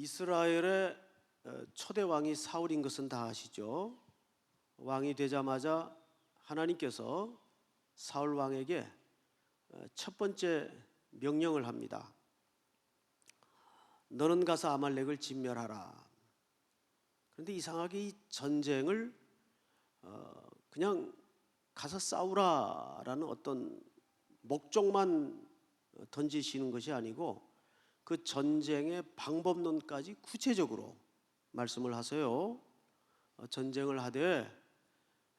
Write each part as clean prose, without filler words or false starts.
이스라엘의 초대 왕이 사울인 것은 다 아시죠? 왕이 되자마자 하나님께서 사울 왕에게 첫 번째 명령을 합니다. 너는 가서 아말렉을 진멸하라. 그런데 이상하게 이 전쟁을 그냥 가서 싸우라라는 어떤 목적만 던지시는 것이 아니고 그 전쟁의 방법론까지 구체적으로 말씀을 하세요. 전쟁을 하되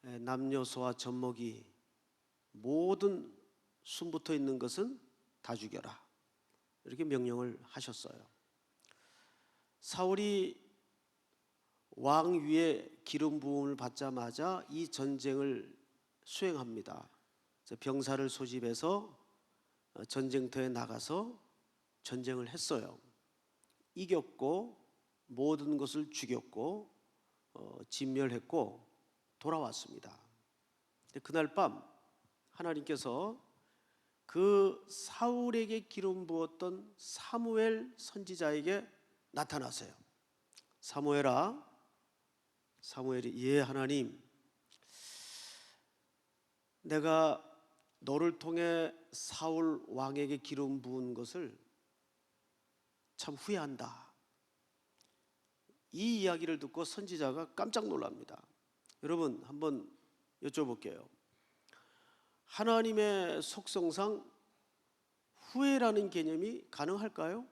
남녀소와 젖먹이 모든 숨붙어 있는 것은 다 죽여라, 이렇게 명령을 하셨어요. 사울이 왕 위에 기름 부음을 받자마자 이 전쟁을 수행합니다. 병사를 소집해서 전쟁터에 나가서 전쟁을 했어요. 이겼고 모든 것을 죽였고 진멸했고 돌아왔습니다. 그날 밤 하나님께서 그 사울에게 기름 부었던 사무엘 선지자에게 나타나세요. 사무엘아. 사무엘이 예 하나님, 내가 너를 통해 사울 왕에게 기름 부은 것을 참 후회한다. 이 이야기를 듣고 선지자가 깜짝 놀랍니다. 여러분 한번 여쭤볼게요. 하나님의 속성상 후회라는 개념이 가능할까요?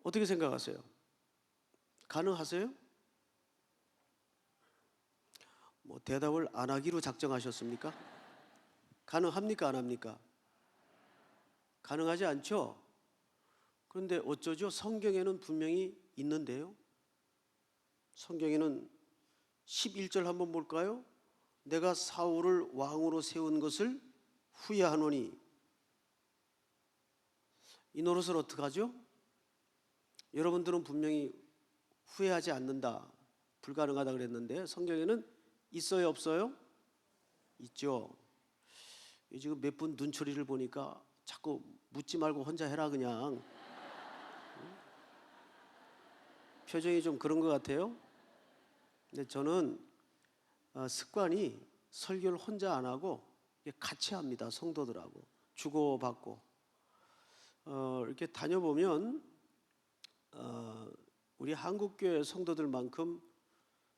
어떻게 생각하세요? 가능하세요? 대답을 안 하기로 작정하셨습니까? 가능합니까? 안 합니까? 가능하지 않죠? 그런데 어쩌죠? 성경에는 분명히 있는데요. 성경에는 11절 한번 볼까요? 내가 사울을 왕으로 세운 것을 후회하노니. 이 노릇을 어떻게 하죠? 여러분들은 분명히 후회하지 않는다, 불가능하다 그랬는데 성경에는 있어요, 없어요? 있죠. 지금 몇 분 눈초리를 보니까 자꾸 묻지 말고 혼자 해라 그냥. 표정이 좀 그런 것 같아요. 근데 저는 습관이 설교를 혼자 안 하고 같이 합니다. 성도들하고 주고받고. 이렇게 다녀보면 우리 한국교회 성도들만큼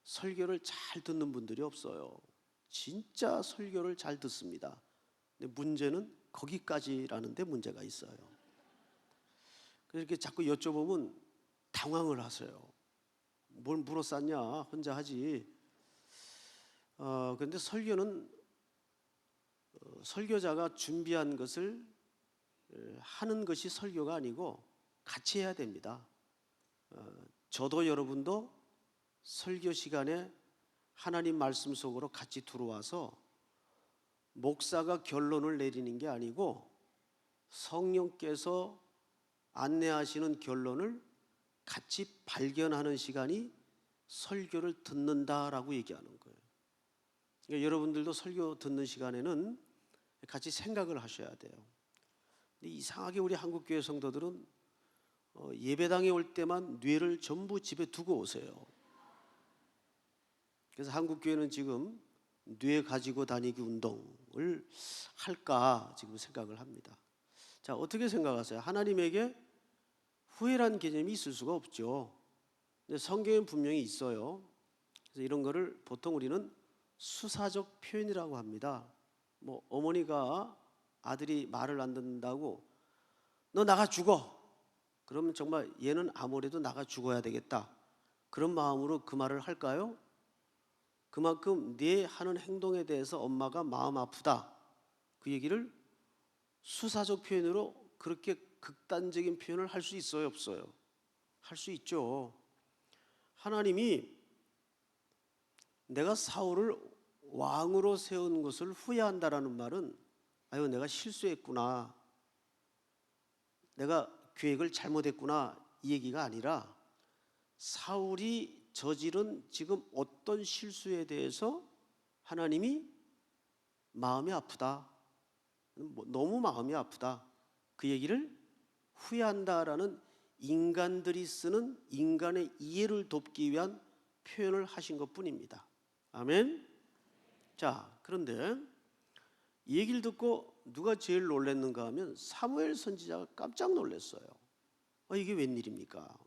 설교를 잘 듣는 분들이 없어요. 진짜 설교를 잘 듣습니다. 근데 문제는 거기까지라는 데 문제가 있어요. 그래서 이렇게 자꾸 여쭤보면 당황을 하세요. 뭘 물어쌌냐, 혼자 하지. 그런데 설교는 설교자가 준비한 것을 하는 것이 설교가 아니고 같이 해야 됩니다. 저도 여러분도 설교 시간에 하나님 말씀 속으로 같이 들어와서 목사가 결론을 내리는 게 아니고 성령께서 안내하시는 결론을 같이 발견하는 시간이 설교를 듣는다라고 얘기하는 거예요. 그러니까 여러분들도 설교 듣는 시간에는 같이 생각을 하셔야 돼요. 근데 이상하게 우리 한국교회 성도들은 예배당에 올 때만 뇌를 전부 집에 두고 오세요. 그래서 한국교회는 지금 뇌 가지고 다니기 운동을 할까 지금 생각을 합니다. 자, 어떻게 생각하세요? 하나님에게 후회란 개념이 있을 수가 없죠. 근데 성경엔 분명히 있어요. 그래서 이런 거를 보통 우리는 수사적 표현이라고 합니다. 어머니가 아들이 말을 안 듣는다고 너 나가 죽어. 그러면 정말 얘는 아무래도 나가 죽어야 되겠다, 그런 마음으로 그 말을 할까요? 그만큼 네 하는 행동에 대해서 엄마가 마음 아프다, 그 얘기를 수사적 표현으로 그렇게 극단적인 표현을 할 수 있어요, 없어요? 할 수 있죠. 하나님이 내가 사울을 왕으로 세운 것을 후회한다라는 말은 아유 내가 실수했구나, 내가 계획을 잘못했구나, 이 얘기가 아니라 사울이 저지른 지금 어떤 실수에 대해서 하나님이 마음이 아프다, 너무 마음이 아프다, 그 얘기를 후회한다라는 인간들이 쓰는 인간의 이해를 돕기 위한 표현을 하신 것뿐입니다. 아멘. 자, 그런데 이 얘기를 듣고 누가 제일 놀랐는가 하면 사무엘 선지자가 깜짝 놀랐어요. 이게 웬일입니까?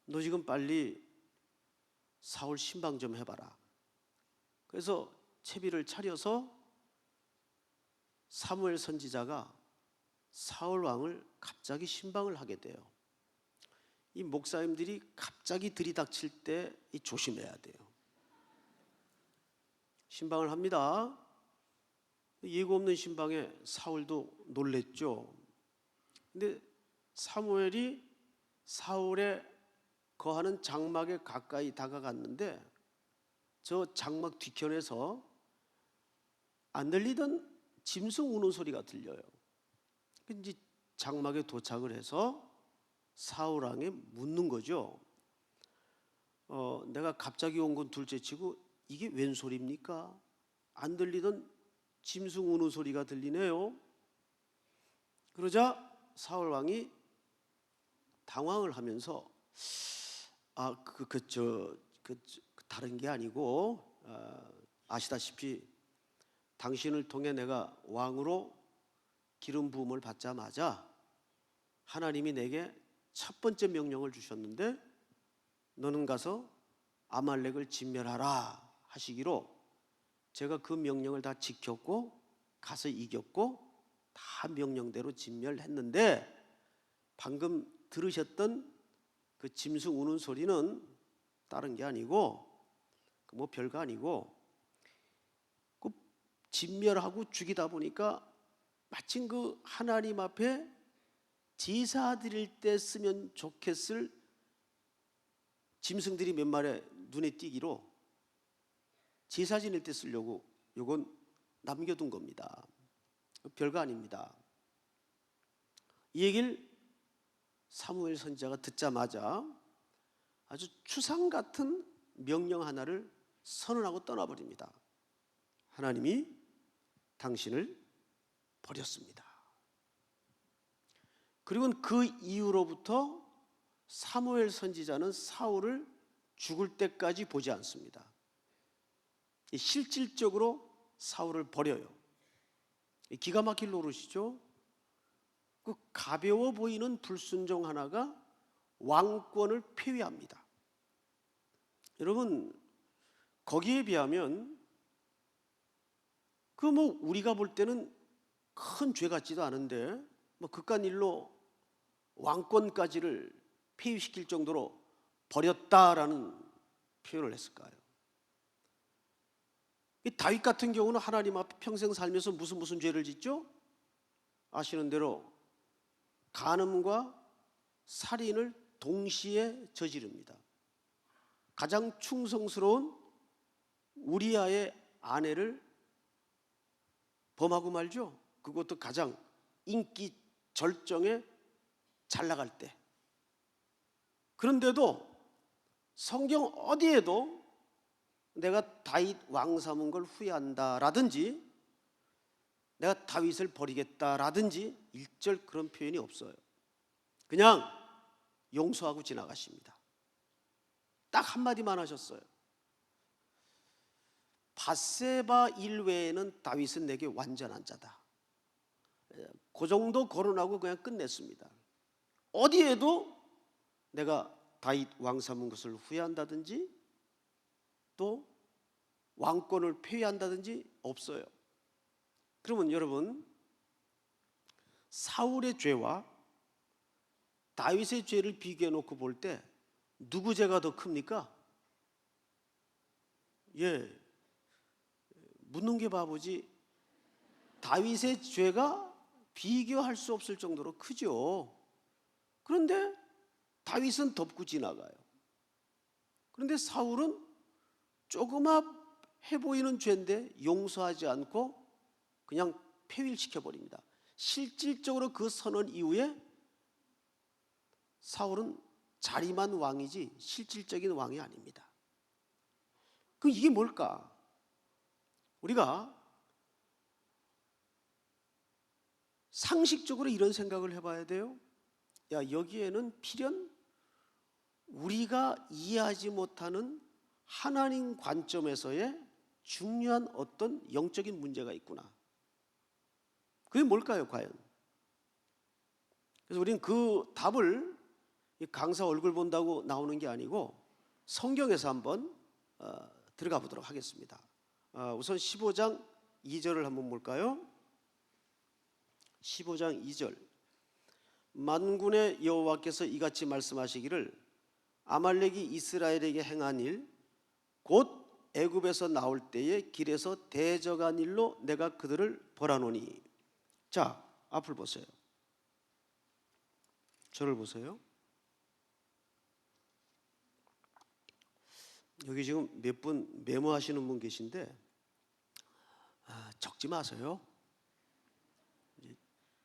너 지금 빨리 사울 신방 좀 해봐라. 그래서 채비를 차려서 사무엘 선지자가 사울 왕을 갑자기 신방을 하게 돼요. 이 목사님들이 갑자기 들이닥칠 때 조심해야 돼요. 신방을 합니다. 예고 없는 신방에 사울도 놀랬죠. 근데 사무엘이 사울의 거하는 장막에 가까이 다가갔는데 저 장막 뒤편에서 안 들리던 짐승 우는 소리가 들려요. 이제 장막에 도착을 해서 사울 왕에 묻는 거죠. 내가 갑자기 온 건 둘째치고 이게 웬 소리입니까? 안 들리던 짐승 우는 소리가 들리네요. 그러자 사울 왕이 당황을 하면서 다른 게 아니고 아시다시피 당신을 통해 내가 왕으로 기름 부음을 받자마자 하나님이 내게 첫 번째 명령을 주셨는데 너는 가서 아말렉을 진멸하라 하시기로 제가 그 명령을 다 지켰고 가서 이겼고 다 명령대로 진멸했는데 방금 들으셨던 그 짐승 우는 소리는 다른 게 아니고 뭐 별거 아니고 그 진멸하고 죽이다 보니까 마침 그 하나님 앞에 제사 드릴 때 쓰면 좋겠을 짐승들이 몇 마리 눈에 띄기로 제사 지낼 때 쓰려고 요건 남겨둔 겁니다. 별거 아닙니다. 이 얘기를 사무엘 선지자가 듣자마자 아주 추상 같은 명령 하나를 선언하고 떠나버립니다. 하나님이 당신을 버렸습니다. 그리고 그 이후로부터 사무엘 선지자는 사울을 죽을 때까지 보지 않습니다. 실질적으로 사울을 버려요. 기가 막힐 노릇이죠. 그 가벼워 보이는 불순종 하나가 왕권을 폐위합니다. 여러분, 거기에 비하면 그 뭐 우리가 볼 때는 큰 죄 같지도 않은데 뭐 그깟 일로 왕권까지를 폐위시킬 정도로 버렸다라는 표현을 했을까요? 이 다윗 같은 경우는 하나님 앞에 평생 살면서 무슨 죄를 짓죠? 아시는 대로 간음과 살인을 동시에 저지릅니다. 가장 충성스러운 우리아의 아내를 범하고 말죠. 그것도 가장 인기 절정에 잘 나갈 때. 그런데도 성경 어디에도 내가 다윗 왕 삼은 걸 후회한다라든지 내가 다윗을 버리겠다라든지 일절 그런 표현이 없어요. 그냥 용서하고 지나가십니다. 딱 한마디만 하셨어요. 밧세바 일 외에는 다윗은 내게 완전한 자다. 그 정도 거론하고 그냥 끝냈습니다. 어디에도 내가 다윗 왕 삼은 것을 후회한다든지 또 왕권을 폐위한다든지 없어요. 그러면 여러분, 사울의 죄와 다윗의 죄를 비교해 놓고 볼 때 누구 죄가 더 큽니까? 묻는 게 바보지. 다윗의 죄가 비교할 수 없을 정도로 크죠. 그런데 다윗은 덮고 지나가요. 그런데 사울은 조그맣해 보이는 죄인데 용서하지 않고 그냥 폐위시켜버립니다. 실질적으로 그 선언 이후에 사울은 자리만 왕이지 실질적인 왕이 아닙니다. 그럼 이게 뭘까? 우리가 상식적으로 이런 생각을 해봐야 돼요. 야, 여기에는 필연 우리가 이해하지 못하는 하나님 관점에서의 중요한 어떤 영적인 문제가 있구나. 그게 뭘까요, 과연? 그래서 우리는 그 답을 강사 얼굴 본다고 나오는 게 아니고 성경에서 한번 들어가 보도록 하겠습니다. 우선 15장 2절을 한번 볼까요? 15장 2절. 만군의 여호와께서 이같이 말씀하시기를 아말렉이 이스라엘에게 행한 일 곧 애굽에서 나올 때에 길에서 대적한 일로 내가 그들을 벌하노니. 자, 앞을 보세요. 저를 보세요. 여기 지금 몇 분 메모하시는 분 계신데 적지 마세요.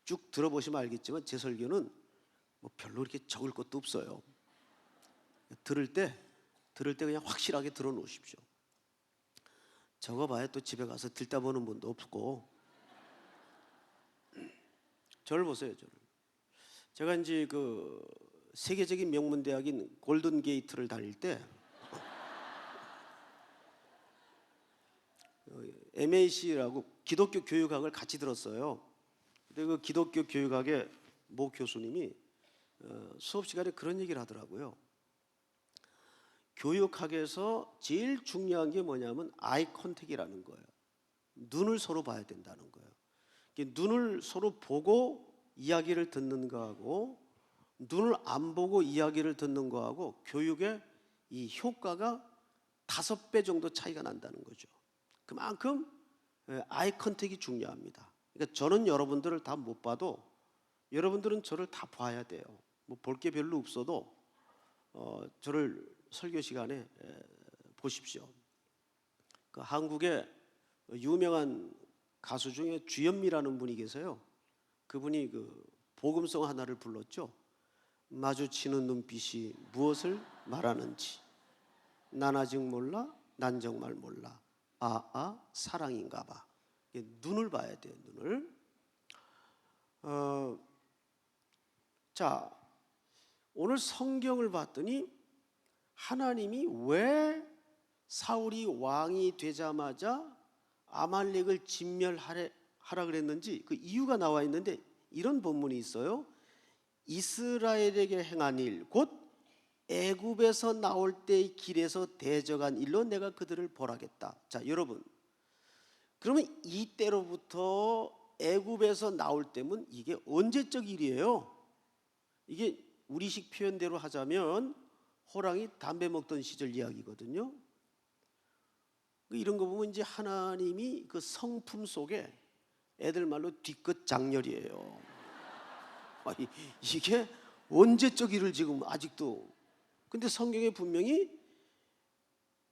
쭉 들어보시면 알겠지만 제 설교는 뭐 별로 이렇게 적을 것도 없어요. 들을 때 그냥 확실하게 들어 놓으십시오. 적어봐야 또 집에 가서 듣다 보는 분도 없고. 저를 보세요, 저를. 제가 이제 그 세계적인 명문 대학인 골든 게이트를 다닐 때 MAC라고 기독교 교육학을 같이 들었어요. 근데 그 기독교 교육학의 모 교수님이 수업 시간에 그런 얘기를 하더라고요. 교육학에서 제일 중요한 게 뭐냐면 아이 컨택이라는 거예요. 눈을 서로 봐야 된다는 거예요. 눈을 서로 보고 이야기를 듣는 거하고 눈을 안 보고 이야기를 듣는 거하고 교육의 이 효과가 5배 정도 차이가 난다는 거죠. 그만큼 아이 컨택이 중요합니다. 그러니까 저는 여러분들을 다 못 봐도 여러분들은 저를 다 봐야 돼요. 뭐 볼 게 별로 없어도 저를 설교 시간에 보십시오. 그 한국의 유명한 가수 중에 주현미라는 분이 계세요. 그분이 그 복음송 하나를 불렀죠. 마주치는 눈빛이 무엇을 말하는지 난 아직 몰라, 난 정말 몰라. 사랑인가 봐. 눈을 봐야 돼요, 눈을. 자, 오늘 성경을 봤더니 하나님이 왜 사울이 왕이 되자마자 아말렉을 진멸하라 그랬는지 그 이유가 나와 있는데 이런 본문이 있어요. 이스라엘에게 행한 일 곧 애굽에서 나올 때의 길에서 대적한 일로 내가 그들을 벌하겠다. 자, 여러분, 그러면 이때로부터 애굽에서 나올 때면 이게 언제적 일이에요? 이게 우리식 표현대로 하자면 호랑이 담배 먹던 시절 이야기거든요. 이런 거 보면 이제 하나님이 그 성품 속에 애들 말로 뒤끝 장렬이에요. 이게 언제적 일을 지금 아직도. 근데 성경에 분명히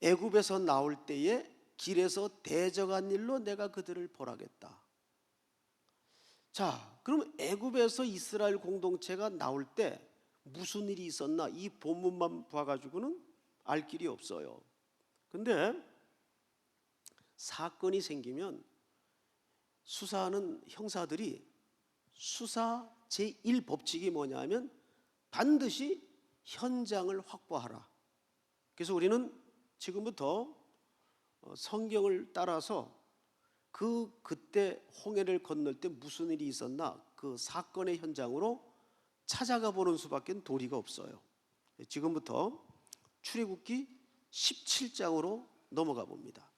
애굽에서 나올 때에 길에서 대적한 일로 내가 그들을 벌하겠다. 자, 그럼 애굽에서 이스라엘 공동체가 나올 때 무슨 일이 있었나? 이 본문만 봐가지고는 알 길이 없어요. 근데 사건이 생기면 수사하는 형사들이 수사 제1법칙이 뭐냐면 반드시 현장을 확보하라. 그래서 우리는 지금부터 성경을 따라서 그때 홍해를 건널 때 무슨 일이 있었나 그 사건의 현장으로 찾아가 보는 수밖에 도리가 없어요. 지금부터 출애굽기 17장으로 넘어가 봅니다.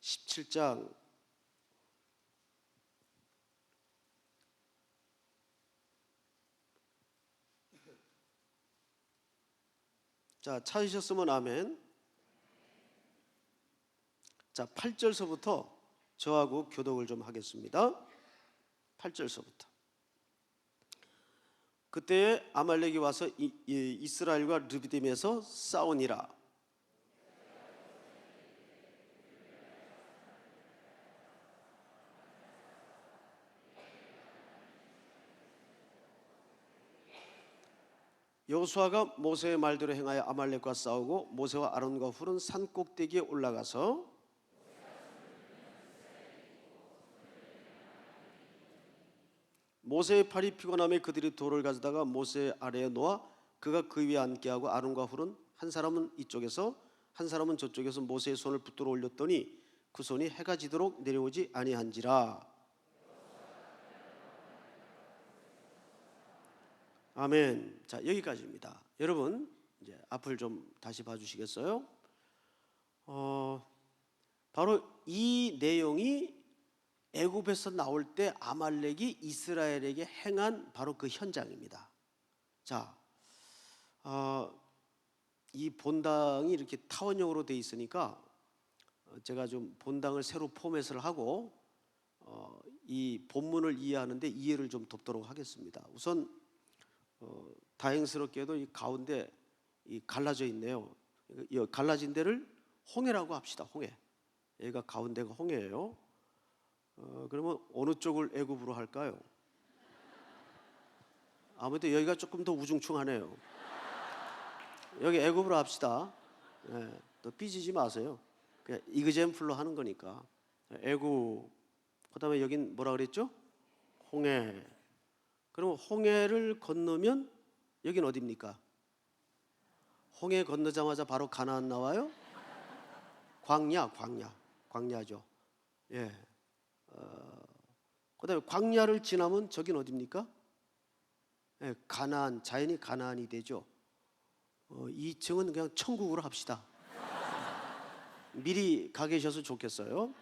17장 자, 찾으셨으면 아멘. 자, 8절서부터 저하고 교독을 좀 하겠습니다. 8절서부터. 그때에 아말렉이 와서 이스라엘과 르비딤에서 싸우니라. 여호수아가 모세의 말대로 행하여 아말렉과 싸우고 모세와 아론과 훌은 산 꼭대기에 올라가서 모세의 팔이 피곤함에 그들이 돌을 가져다가 모세 아래에 놓아 그가 그 위에 앉게 하고 아론과 훌은 한 사람은 이쪽에서 한 사람은 저쪽에서 모세의 손을 붙들어 올렸더니 그 손이 해가 지도록 내려오지 아니한지라. 아멘. 자, 여기까지입니다. 여러분 이제 앞을 좀 다시 봐주시겠어요? 바로 이 내용이 애굽에서 나올 때 아말렉이 이스라엘에게 행한 바로 그 현장입니다. 자, 이 본당이 이렇게 타원형으로 돼 있으니까 제가 좀 본당을 새로 포맷을 하고 이 본문을 이해하는데 이해를 좀 돕도록 하겠습니다. 우선 다행스럽게도 이 가운데 이 갈라져 있네요. 이 갈라진 데를 홍해라고 합시다. 홍해. 여기가 가운데가 홍해예요. 그러면 어느 쪽을 애굽으로 할까요? 아무래도 여기가 조금 더 우중충하네요. 여기 애굽으로 합시다. 네, 또 삐지지 마세요. 그냥 이그젠플로 하는 거니까. 애굽. 그다음에 여긴 뭐라 그랬죠? 홍해. 그럼 홍해를 건너면 여긴 어디입니까? 홍해 건너자마자 바로 가나안 나와요? 광야죠. 예. 그다음에 광야를 지나면 저긴 어디입니까? 예, 가나안, 자연히 가나안이 되죠. 이 층은 그냥 천국으로 합시다. 미리 가 계셔서 좋겠어요.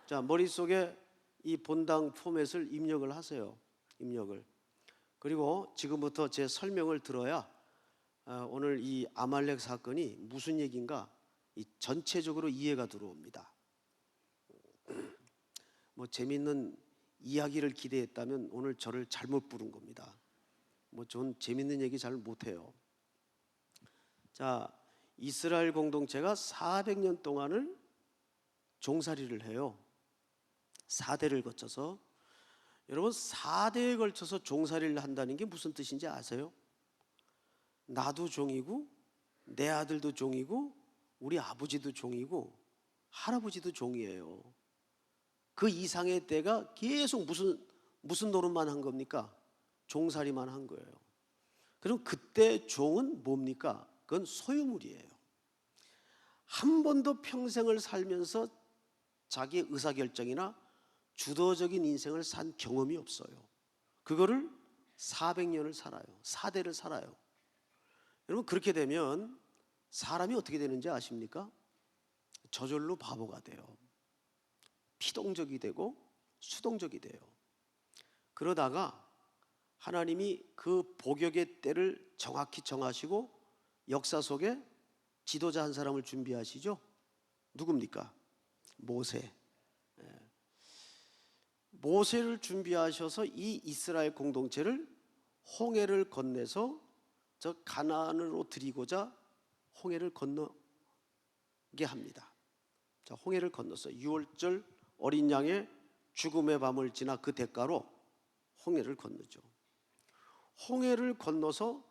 자, 머릿속에 이 본당 포맷을 입력을 하세요. 입력을. 그리고 지금부터 제 설명을 들어야 오늘 이 아말렉 사건이 무슨 얘기인가 이 전체적으로 이해가 들어옵니다. 뭐 재밌는 이야기를 기대했다면 오늘 저를 잘못 부른 겁니다. 뭐 전 재밌는 얘기 잘 못해요. 자, 이스라엘 공동체가 400년 동안을 종살이를 해요. 4대를 거쳐서. 여러분 4대에 걸쳐서 종살이를 한다는 게 무슨 뜻인지 아세요? 나도 종이고 내 아들도 종이고 우리 아버지도 종이고 할아버지도 종이에요. 그 이상의 때가 계속 무슨 노릇만 한 겁니까? 종살이만 한 거예요. 그럼 그때 종은 뭡니까? 그건 소유물이에요. 한 번도 평생을 살면서 자기의 의사결정이나 주도적인 인생을 산 경험이 없어요. 그거를 400년을 살아요. 4대를 살아요. 여러분 그렇게 되면 사람이 어떻게 되는지 아십니까? 저절로 바보가 돼요. 피동적이 되고 수동적이 돼요. 그러다가 하나님이 그 복역의 때를 정확히 정하시고 역사 속에 지도자 한 사람을 준비하시죠. 누굽니까? 모세. 모세를 준비하셔서 이 이스라엘 공동체를 홍해를 건네서 저 가나안으로 드리고자 홍해를 건너게 합니다. 자, 홍해를 건너서 6월절 어린 양의 죽음의 밤을 지나 그 대가로 홍해를 건너죠. 홍해를 건너서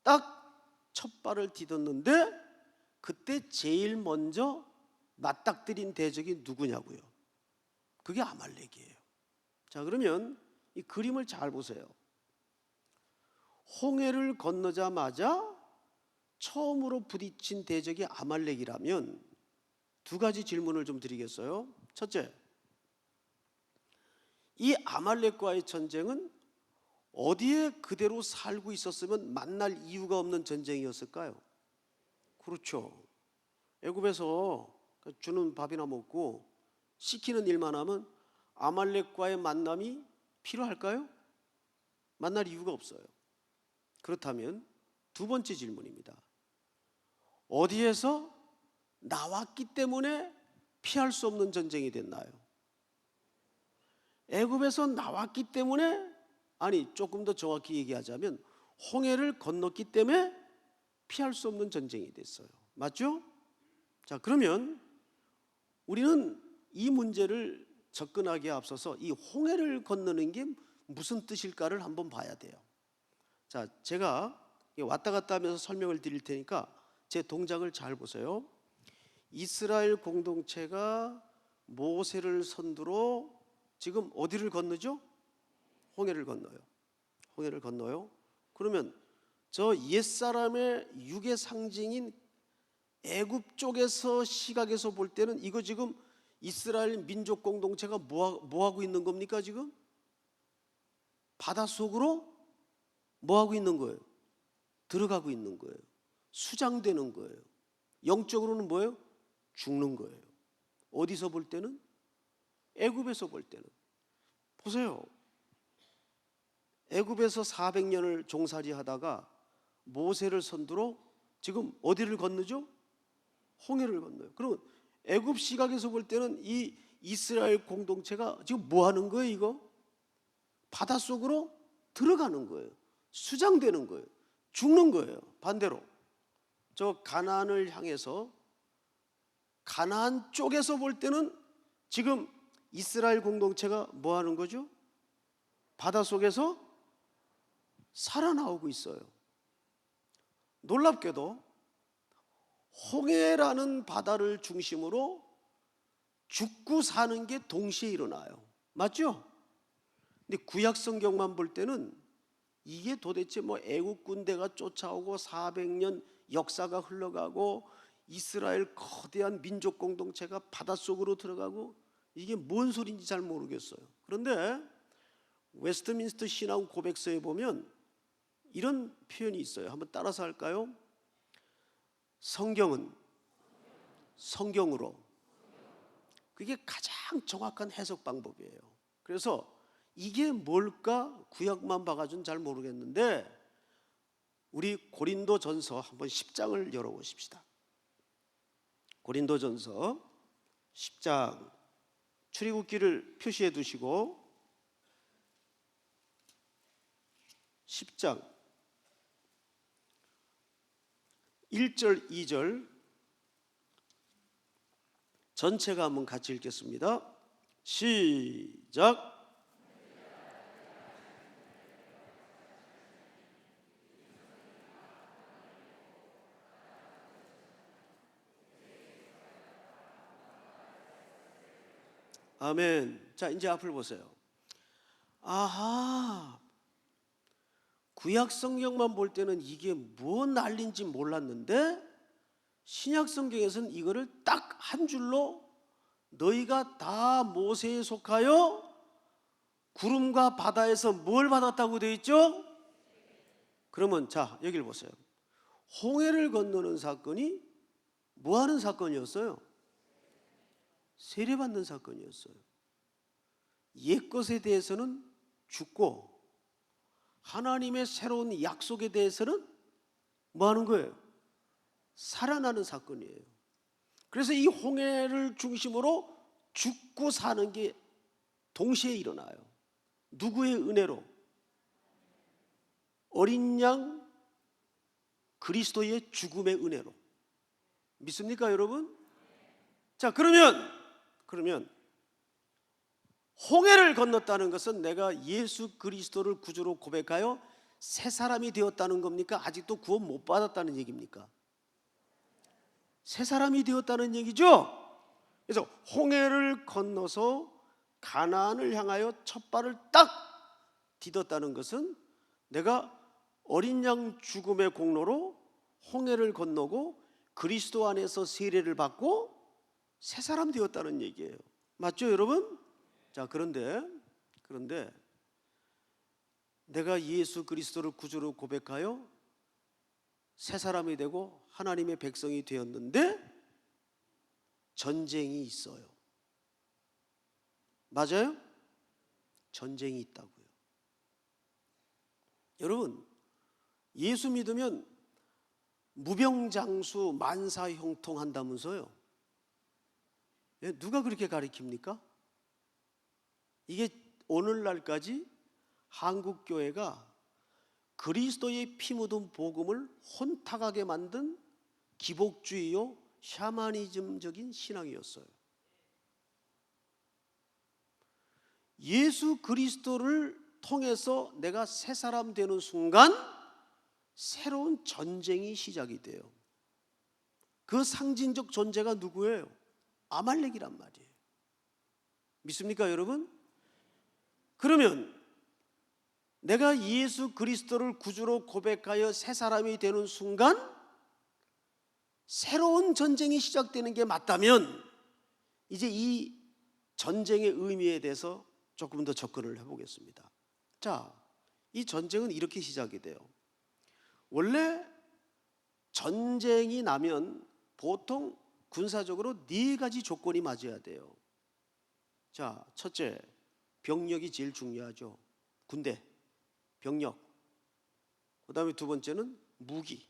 딱 첫 발을 디뎠는데 그때 제일 먼저 맞닥뜨린 대적이 누구냐고요? 그게 아말렉이에요. 자, 그러면 이 그림을 잘 보세요. 홍해를 건너자마자 처음으로 부딪힌 대적이 아말렉이라면 두 가지 질문을 좀 드리겠어요. 첫째, 이 아말렉과의 전쟁은 어디에 그대로 살고 있었으면 만날 이유가 없는 전쟁이었을까요? 그렇죠. 애굽에서 주는 밥이나 먹고 시키는 일만 하면 아말렉과의 만남이 필요할까요? 만날 이유가 없어요. 그렇다면 두 번째 질문입니다. 어디에서 나왔기 때문에 피할 수 없는 전쟁이 됐나요? 애굽에서 나왔기 때문에, 아니 조금 더 정확히 얘기하자면 홍해를 건넜기 때문에 피할 수 없는 전쟁이 됐어요. 맞죠? 자, 그러면 우리는 이 문제를 접근하기에 앞서서 이 홍해를 건너는 게 무슨 뜻일까를 한번 봐야 돼요. 자, 제가 왔다 갔다 하면서 설명을 드릴 테니까 제 동작을 잘 보세요. 이스라엘 공동체가 모세를 선두로 지금 어디를 건너죠? 홍해를 건너요. 홍해를 건너요. 그러면 저 옛사람의 육의 상징인 애굽 쪽에서 시각에서 볼 때는 이거 지금 이스라엘 민족 공동체가 뭐 하고 있는 겁니까? 지금 바닷속으로 뭐 하고 있는 거예요? 들어가고 있는 거예요. 수장되는 거예요. 영적으로는 뭐예요? 죽는 거예요. 어디서 볼 때는? 애굽에서 볼 때는. 보세요. 애굽에서 400년을 종살이 하다가 모세를 선두로 지금 어디를 건너죠? 홍해를 건너요. 그러면 애굽 시각에서 볼 때는 이 이스라엘 공동체가 지금 뭐 하는 거예요? 이거 바닷속으로 들어가는 거예요. 수장되는 거예요. 죽는 거예요. 반대로 저 가나안을 향해서 가나안 쪽에서 볼 때는 지금 이스라엘 공동체가 뭐 하는 거죠? 바닷속에서 살아나오고 있어요. 놀랍게도 홍해라는 바다를 중심으로 죽고 사는 게 동시에 일어나요. 맞죠? 근데 구약 성경만 볼 때는 이게 도대체 뭐 애국 군대가 쫓아오고 400년 역사가 흘러가고 이스라엘 거대한 민족 공동체가 바닷속으로 들어가고 이게 뭔 소리인지 잘 모르겠어요. 그런데 웨스트민스터 신앙 고백서에 보면 이런 표현이 있어요. 한번 따라서 할까요? 성경은 성경으로. 그게 가장 정확한 해석 방법이에요. 그래서 이게 뭘까 구약만 봐가지고는 잘 모르겠는데 우리 고린도전서 한번 10장을 열어보십시다. 고린도전서 10장 출애굽기를 표시해 두시고 10장 1절 2절 전체가 한번 같이 읽겠습니다. 시작. 아멘. 자, 이제 앞을 보세요. 아하, 구약 성경만 볼 때는 이게 뭔 난리인지 몰랐는데 신약 성경에서는 이거를 딱 한 줄로 너희가 다 모세에 속하여 구름과 바다에서 뭘 받았다고 되어 있죠? 그러면 자, 여기를 보세요. 홍해를 건너는 사건이 뭐 하는 사건이었어요? 세례받는 사건이었어요. 옛것에 대해서는 죽고 하나님의 새로운 약속에 대해서는 뭐 하는 거예요? 살아나는 사건이에요. 그래서 이 홍해를 중심으로 죽고 사는 게 동시에 일어나요. 누구의 은혜로? 어린 양 그리스도의 죽음의 은혜로. 믿습니까, 여러분? 자, 그러면 홍해를 건넜다는 것은 내가 예수 그리스도를 구주로 고백하여 새 사람이 되었다는 겁니까? 아직도 구원 못 받았다는 얘기입니까? 새 사람이 되었다는 얘기죠. 그래서 홍해를 건너서 가나안을 향하여 첫 발을 딱 디뎠다는 것은 내가 어린 양 죽음의 공로로 홍해를 건너고 그리스도 안에서 세례를 받고 새 사람 되었다는 얘기예요. 맞죠, 여러분? 자, 그런데 내가 예수 그리스도를 구주로 고백하여 새 사람이 되고 하나님의 백성이 되었는데 전쟁이 있어요. 맞아요? 전쟁이 있다고요. 여러분, 예수 믿으면 무병장수 만사형통한다면서요. 누가 그렇게 가르칩니까? 이게 오늘날까지 한국교회가 그리스도의 피 묻은 복음을 혼탁하게 만든 기복주의요 샤머니즘적인 신앙이었어요. 예수 그리스도를 통해서 내가 새 사람 되는 순간 새로운 전쟁이 시작이 돼요. 그 상징적 존재가 누구예요? 아말렉이란 말이에요. 믿습니까, 여러분? 그러면 내가 예수 그리스도를 구주로 고백하여 새 사람이 되는 순간 새로운 전쟁이 시작되는 게 맞다면, 이제 이 전쟁의 의미에 대해서 조금 더 접근을 해보겠습니다. 자, 이 전쟁은 이렇게 시작이 돼요. 원래 전쟁이 나면 보통 군사적으로 네 가지 조건이 맞아야 돼요. 자, 첫째, 병력이 제일 중요하죠. 군대, 병력. 그 다음에 두 번째는 무기.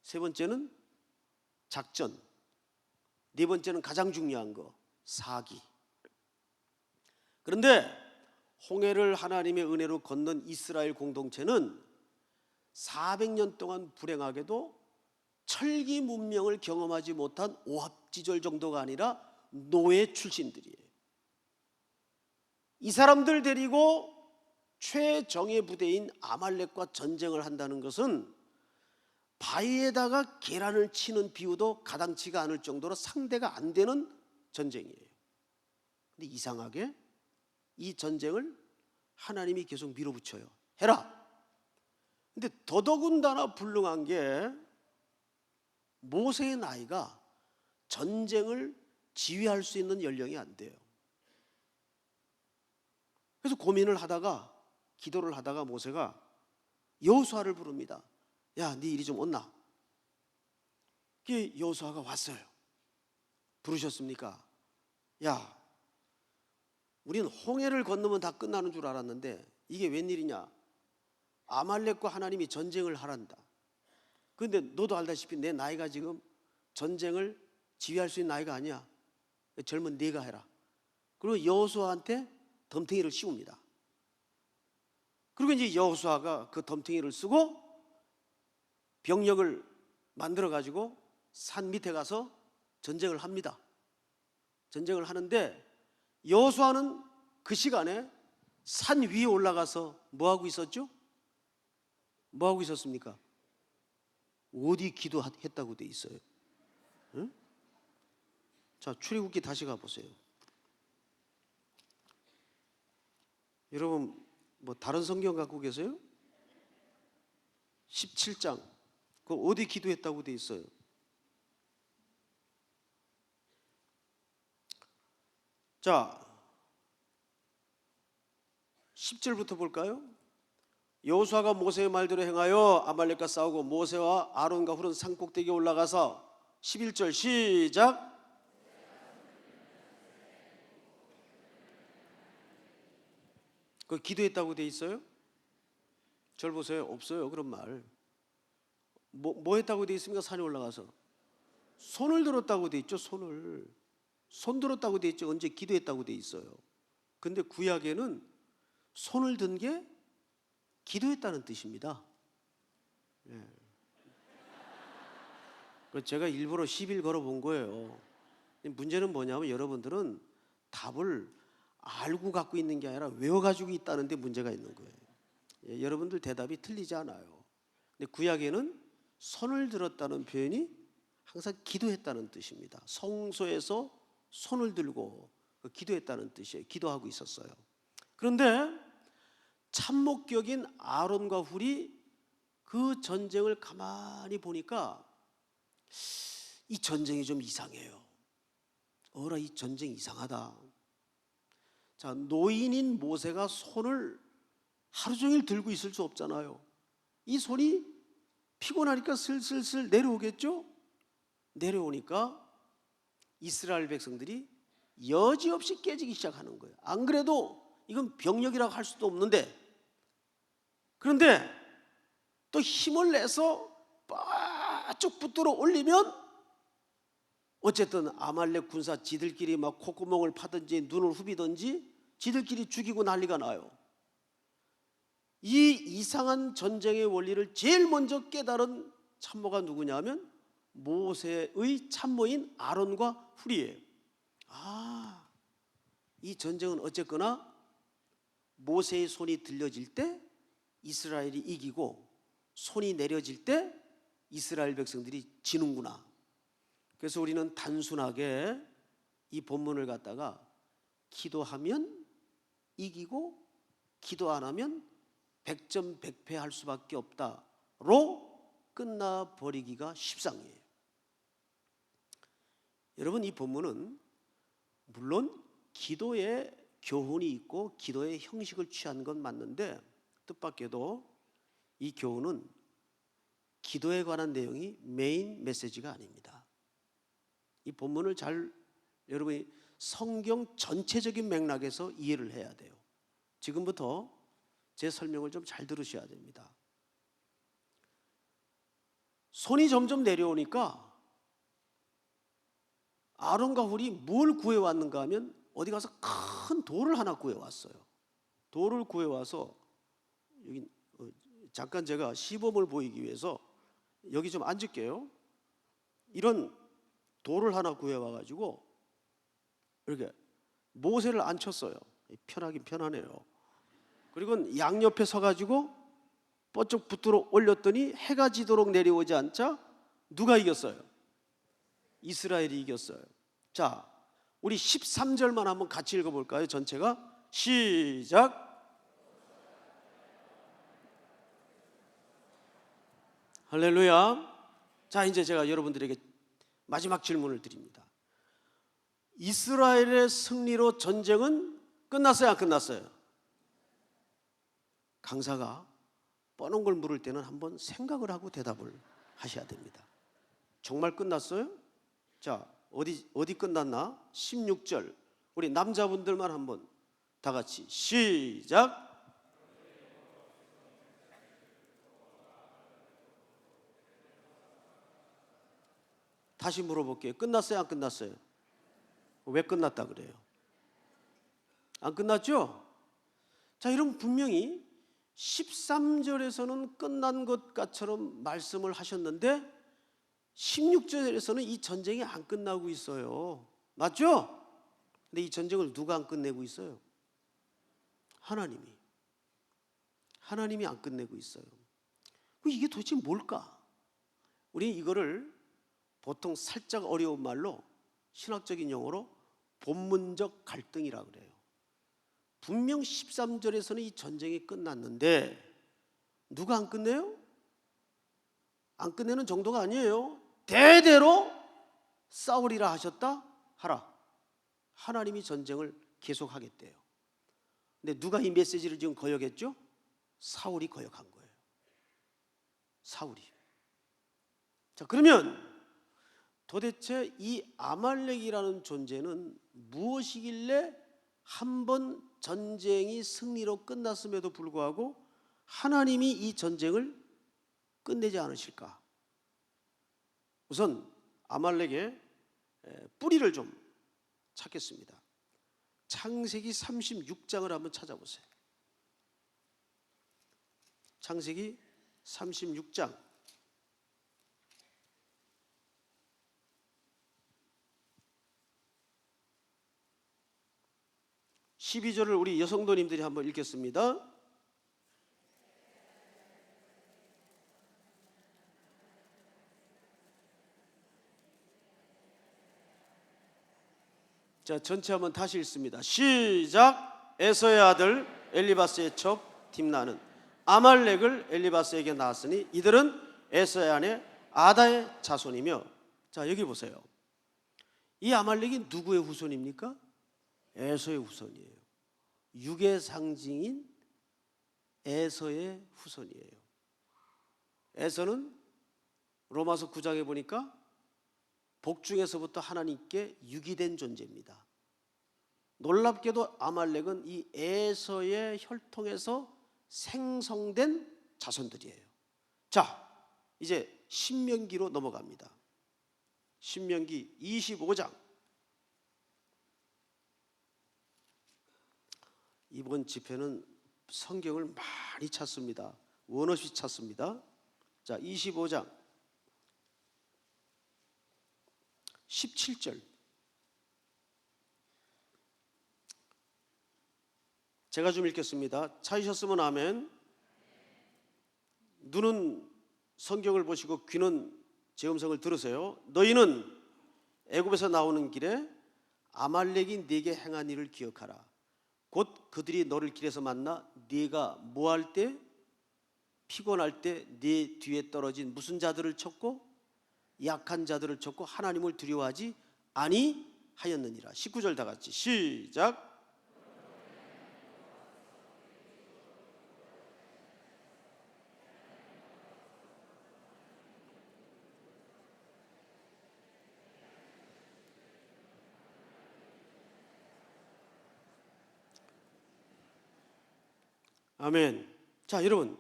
세 번째는 작전. 네 번째는 가장 중요한 거, 사기. 그런데 홍해를 하나님의 은혜로 건넌 이스라엘 공동체는 400년 동안 불행하게도 철기 문명을 경험하지 못한 오합지졸 정도가 아니라 노예 출신들이에요. 이 사람들 데리고 최정예 부대인 아말렉과 전쟁을 한다는 것은 바위에다가 계란을 치는 비유도 가당치가 않을 정도로 상대가 안 되는 전쟁이에요. 근데 이상하게 이 전쟁을 하나님이 계속 밀어붙여요. 해라. 근데 더더군다나 불능한 게 모세의 나이가 전쟁을 지휘할 수 있는 연령이 안 돼요. 그래서 고민을 하다가, 기도를 하다가 모세가 여호수아를 부릅니다. 야, 네 이리 좀 온나? 그 여호수아가 왔어요. 부르셨습니까? 야, 우린 홍해를 건너면 다 끝나는 줄 알았는데 이게 웬일이냐? 아말렉과 하나님이 전쟁을 하란다. 그런데 너도 알다시피 내 나이가 지금 전쟁을 지휘할 수 있는 나이가 아니야. 젊은 네가 해라. 그리고 여호수아한테 덤탱이를 씌웁니다. 그리고 이제 여호수아가 그 덤탱이를 쓰고 병력을 만들어 가지고 산 밑에 가서 전쟁을 합니다. 전쟁을 하는데 여호수아는 그 시간에 산 위에 올라가서 뭐 하고 있었죠? 뭐 하고 있었습니까? 어디 기도했다고 돼 있어요? 응? 자, 출애굽기 다시 가보세요. 여러분 뭐 다른 성경 갖고 계세요? 17장. 그 어디 기도했다고 돼 있어요? 자, 10절부터 볼까요? 여호수아가 모세의 말대로 행하여 아말렉과 싸우고 모세와 아론과 훌은 산꼭대기에 올라가서 11절 시작. 그 기도했다고 돼 있어요? 절 보세요. 없어요. 그런 말. 뭐 했다고 돼 있습니까? 산에 올라가서 손을 들었다고 돼 있죠. 손 들었다고 돼 있죠. 언제 기도했다고 돼 있어요. 근데 구약에는 손을 든 게 기도했다는 뜻입니다. 예. 제가 일부러 10일 걸어본 거예요. 문제는 뭐냐면 여러분들은 답을 알고 갖고 있는 게 아니라 외워가지고 있다는 데 문제가 있는 거예요. 예, 여러분들 대답이 틀리지 않아요. 근데 구약에는 손을 들었다는 표현이 항상 기도했다는 뜻입니다. 성소에서 손을 들고 기도했다는 뜻이에요. 기도하고 있었어요. 그런데 참목격인 아론과 훌이 그 전쟁을 가만히 보니까 이 전쟁이 좀 이상해요. 어라, 이 전쟁 이상하다. 자, 노인인 모세가 손을 하루 종일 들고 있을 수 없잖아요. 이 손이 피곤하니까 슬슬슬 내려오겠죠? 내려오니까 이스라엘 백성들이 여지없이 깨지기 시작하는 거예요. 안 그래도 이건 병력이라고 할 수도 없는데, 그런데 또 힘을 내서 바쭉 붙들어 올리면 어쨌든 아말렉 군사 지들끼리 막 콧구멍을 파든지 눈을 후비든지 지들끼리 죽이고 난리가 나요. 이 이상한 전쟁의 원리를 제일 먼저 깨달은 참모가 누구냐면 모세의 참모인 아론과 훌이에요. 아, 이 전쟁은 어쨌거나 모세의 손이 들려질 때 이스라엘이 이기고 손이 내려질 때 이스라엘 백성들이 지는구나. 그래서 우리는 단순하게 이 본문을 갖다가 기도하면 이기고 기도 안 하면 백전백패할 수밖에 없다로 끝나버리기가 십상이에요. 여러분, 이 본문은 물론 기도의 교훈이 있고 기도의 형식을 취한 건 맞는데, 뜻밖에도 이 교훈은 기도에 관한 내용이 메인 메시지가 아닙니다. 이 본문을 잘 여러분이 성경 전체적인 맥락에서 이해를 해야 돼요. 지금부터 제 설명을 좀 잘 들으셔야 됩니다. 손이 점점 내려오니까 아론과 훌이 뭘 구해왔는가 하면 어디 가서 큰 돌을 하나 구해왔어요. 돌을 구해와서 여기 잠깐 제가 시범을 보이기 위해서 여기 좀 앉을게요. 이런 돌을 하나 구해와가지고 이렇게 모세를 앉혔어요. 편하긴 편하네요. 그리고 양옆에 서가지고 뻗쩍 붙들어 올렸더니 해가 지도록 내려오지 않자 누가 이겼어요? 이스라엘이 이겼어요. 자, 우리 13절만 한번 같이 읽어볼까요? 전체가 시작. 할렐루야. 자, 이제 제가 여러분들에게 마지막 질문을 드립니다. 이스라엘의 승리로 전쟁은 끝났어요, 안 끝났어요? 강사가 뻔한 걸 물을 때는 한번 생각을 하고 대답을 하셔야 됩니다. 정말 끝났어요? 자, 어디 끝났나? 16절. 우리 남자분들만 한번 다 같이 시작. 다시 물어볼게요. 끝났어요, 안 끝났어요? 왜 끝났다 그래요? 안 끝났죠? 자, 여러분, 분명히 13절에서는 끝난 것처럼 말씀을 하셨는데 16절에서는 이 전쟁이 안 끝나고 있어요. 맞죠? 근데 이 전쟁을 누가 안 끝내고 있어요? 하나님이 안 끝내고 있어요. 이게 도대체 뭘까? 우리 이거를 보통 살짝 어려운 말로, 신학적인 용어로 본문적 갈등이라고 그래요. 분명 13절에서는 이 전쟁이 끝났는데 누가 안 끝내요? 안 끝내는 정도가 아니에요. 대대로 싸우리라 하셨다 하라. 하나님이 전쟁을 계속하겠대요. 근데 누가 이 메시지를 지금 거역했죠? 사울이 거역한 거예요. 사울이. 자, 그러면 도대체 이 아말렉이라는 존재는 무엇이길래 한 번 전쟁이 승리로 끝났음에도 불구하고 하나님이 이 전쟁을 끝내지 않으실까? 우선 아말렉의 뿌리를 좀 찾겠습니다. 창세기 36장을 한번 찾아보세요. 창세기 36장 12절을 우리 여성도님들이 한번 읽겠습니다. 자, 전체 한번 다시 읽습니다. 시작. 에서의 아들 엘리바스의 척 딥나는 아말렉을 엘리바스에게 낳았으니 이들은 에서의 아내 아다의 자손이며. 자, 여기 보세요. 이 아말렉이 누구의 후손입니까? 에서의 후손이에요. 육의 상징인 에서의 후손이에요. 에서는 로마서 9장에 보니까 복중에서부터 하나님께 유기된 존재입니다. 놀랍게도 아말렉은 이 에서의 혈통에서 생성된 자손들이에요. 자, 이제 신명기로 넘어갑니다. 신명기 25장. 이번 집회는 성경을 많이 찾습니다. 원 없이 찾습니다. 자, 25장 17절. 제가 좀 읽겠습니다. 찾으셨으면 아멘. 눈은 성경을 보시고 귀는 제 음성을 들으세요. 너희는 애굽에서 나오는 길에 아말렉이 네게 행한 일을 기억하라. 곧 그들이 너를 길에서 만나 네가 뭐할 때, 피곤할 때 네 뒤에 떨어진 무슨 자들을 쳤고 약한 자들을 쳤고 하나님을 두려워하지 아니하였느니라. 19절 다 같이 시작. 아멘. 자, 여러분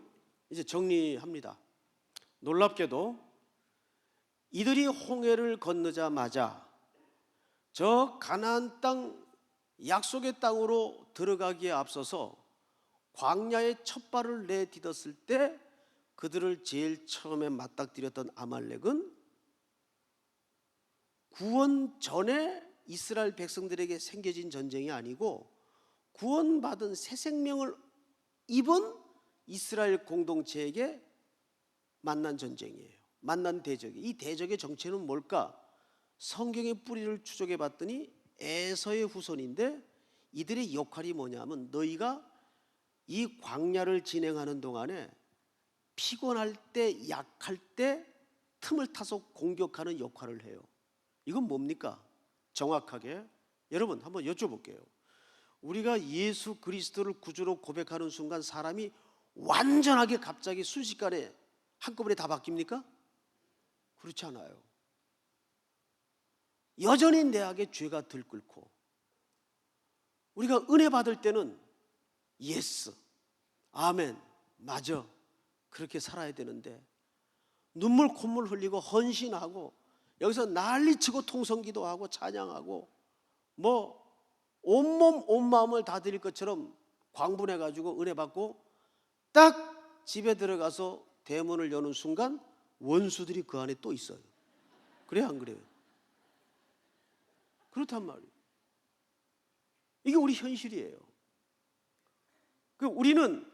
이제 정리합니다. 놀랍게도 이들이 홍해를 건너자마자 저 가나안 땅, 약속의 땅으로 들어가기에 앞서서 광야에 첫 발을 내딛었을 때 그들을 제일 처음에 맞닥뜨렸던 아말렉은 구원 전에 이스라엘 백성들에게 생겨진 전쟁이 아니고 구원받은 새 생명을 입은 이스라엘 공동체에게 만난 전쟁이에요. 만난 대적이. 이 대적의 정체는 뭘까? 성경의 뿌리를 추적해 봤더니 에서의 후손인데 이들의 역할이 뭐냐면 너희가 이 광야를 진행하는 동안에 피곤할 때, 약할 때 틈을 타서 공격하는 역할을 해요. 이건 뭡니까? 정확하게 여러분 한번 여쭤볼게요. 우리가 예수 그리스도를 구주로 고백하는 순간 사람이 완전하게 갑자기 순식간에 한꺼번에 다 바뀝니까? 그렇지 않아요. 여전히 내 안에 죄가 들끓고 우리가 은혜 받을 때는 예스, 아멘, 맞아 그렇게 살아야 되는데 눈물 콧물 흘리고 헌신하고 여기서 난리치고 통성기도하고 찬양하고 뭐 온몸 온마음을 다 드릴 것처럼 광분해가지고 은혜 받고 딱 집에 들어가서 대문을 여는 순간 원수들이 그 안에 또 있어요. 그래요 안 그래요? 그렇단 말이에요. 이게 우리 현실이에요. 우리는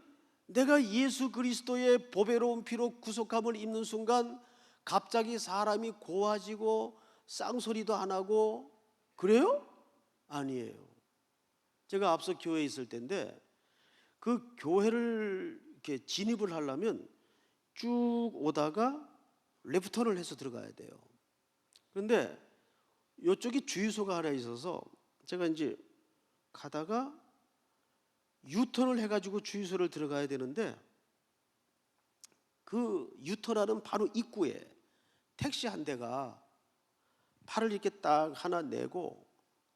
내가 예수 그리스도의 보배로운 피로 구속함을 입는 순간 갑자기 사람이 고와지고 쌍소리도 안 하고 그래요? 아니에요. 제가 앞서 교회에 있을 때인데 그 교회를 이렇게 진입을 하려면 쭉 오다가 레프턴을 해서 들어가야 돼요. 그런데 이쪽이 주유소가 하나 있어서 제가 이제 가다가 유턴을 해가지고 주유소를 들어가야 되는데 그 유턴하는 바로 입구에 택시 한 대가 팔을 이렇게 딱 하나 내고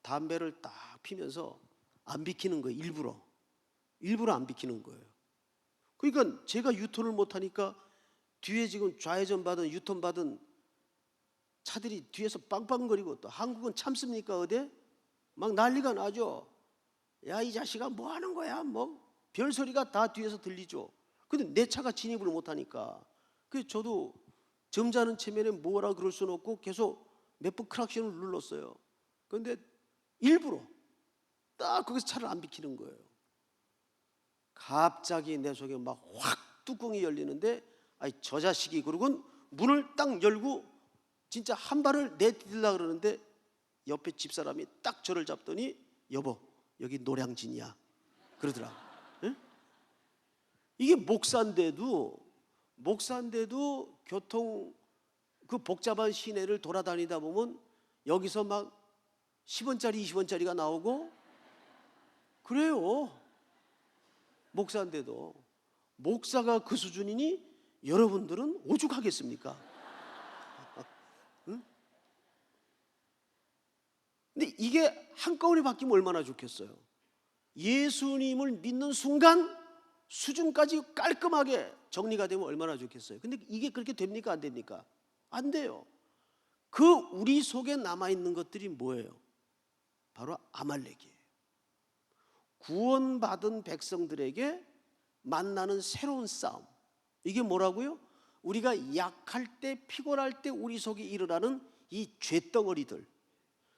담배를 딱 피면서 안 비키는 거예요. 일부러 안 비키는 거예요. 그러니까 제가 유턴을 못하니까 뒤에 지금 좌회전 받은 유턴 받은 차들이 뒤에서 빵빵거리고 또 한국은 참습니까 어디? 막 난리가 나죠. 야 이 자식아 뭐 하는 거야? 뭐 별소리가 다 뒤에서 들리죠. 근데 내 차가 진입을 못하니까 그래서 저도 점잖은 체면에 뭐라 그럴 수는 없고 계속 몇 번 크락션을 눌렀어요. 그런데 일부러 딱 거기서 차를 안 비키는 거예요. 갑자기 내 속에 막 확 뚜껑이 열리는데 아니 저 자식이 그러고 문을 딱 열고 진짜 한 발을 내딛으려고 그러는데 옆에 집사람이 딱 저를 잡더니 여보 여기 노량진이야 그러더라. 예? 이게 목사인데도 교통 그 복잡한 시내를 돌아다니다 보면 여기서 막 10원짜리 20원짜리가 나오고 그래요. 목사인데도 목사가 그 수준이니 여러분들은 오죽하겠습니까? 응? 근데 이게 한꺼번에 바뀌면 얼마나 좋겠어요. 예수님을 믿는 순간 수준까지 깔끔하게 정리가 되면 얼마나 좋겠어요. 근데 이게 그렇게 됩니까 안 됩니까? 안 돼요. 그 우리 속에 남아있는 것들이 뭐예요? 바로 아말렉이에요. 구원받은 백성들에게 만나는 새로운 싸움. 이게 뭐라고요? 우리가 약할 때 피곤할 때 우리 속에 일어나는 이 죄덩어리들.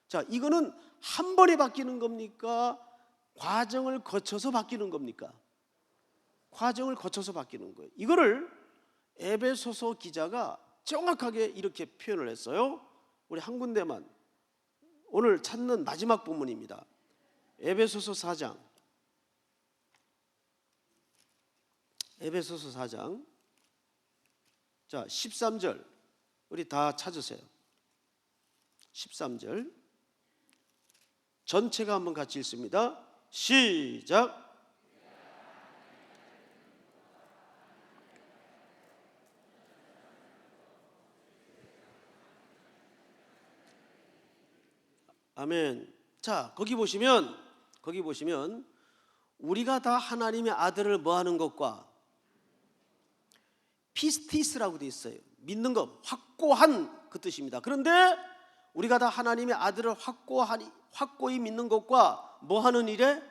자, 이거는 한 번에 바뀌는 겁니까? 과정을 거쳐서 바뀌는 겁니까? 과정을 거쳐서 바뀌는 거예요. 이거를 에베소서 기자가 정확하게 이렇게 표현을 했어요. 우리 한 군데만, 오늘 찾는 마지막 본문입니다. 에베소서 4장. 에베소서 4장. 자, 13절. 우리 다 찾으세요. 13절. 전체가 한번 같이 읽습니다. 시작. 아멘. 자, 거기 보시면 우리가 다 하나님의 아들을 뭐하는 것과 피스티스라고 되어 있어요. 믿는 것, 확고한 그 뜻입니다. 그런데 우리가 다 하나님의 아들을 확고히 믿는 것과 뭐하는 일에?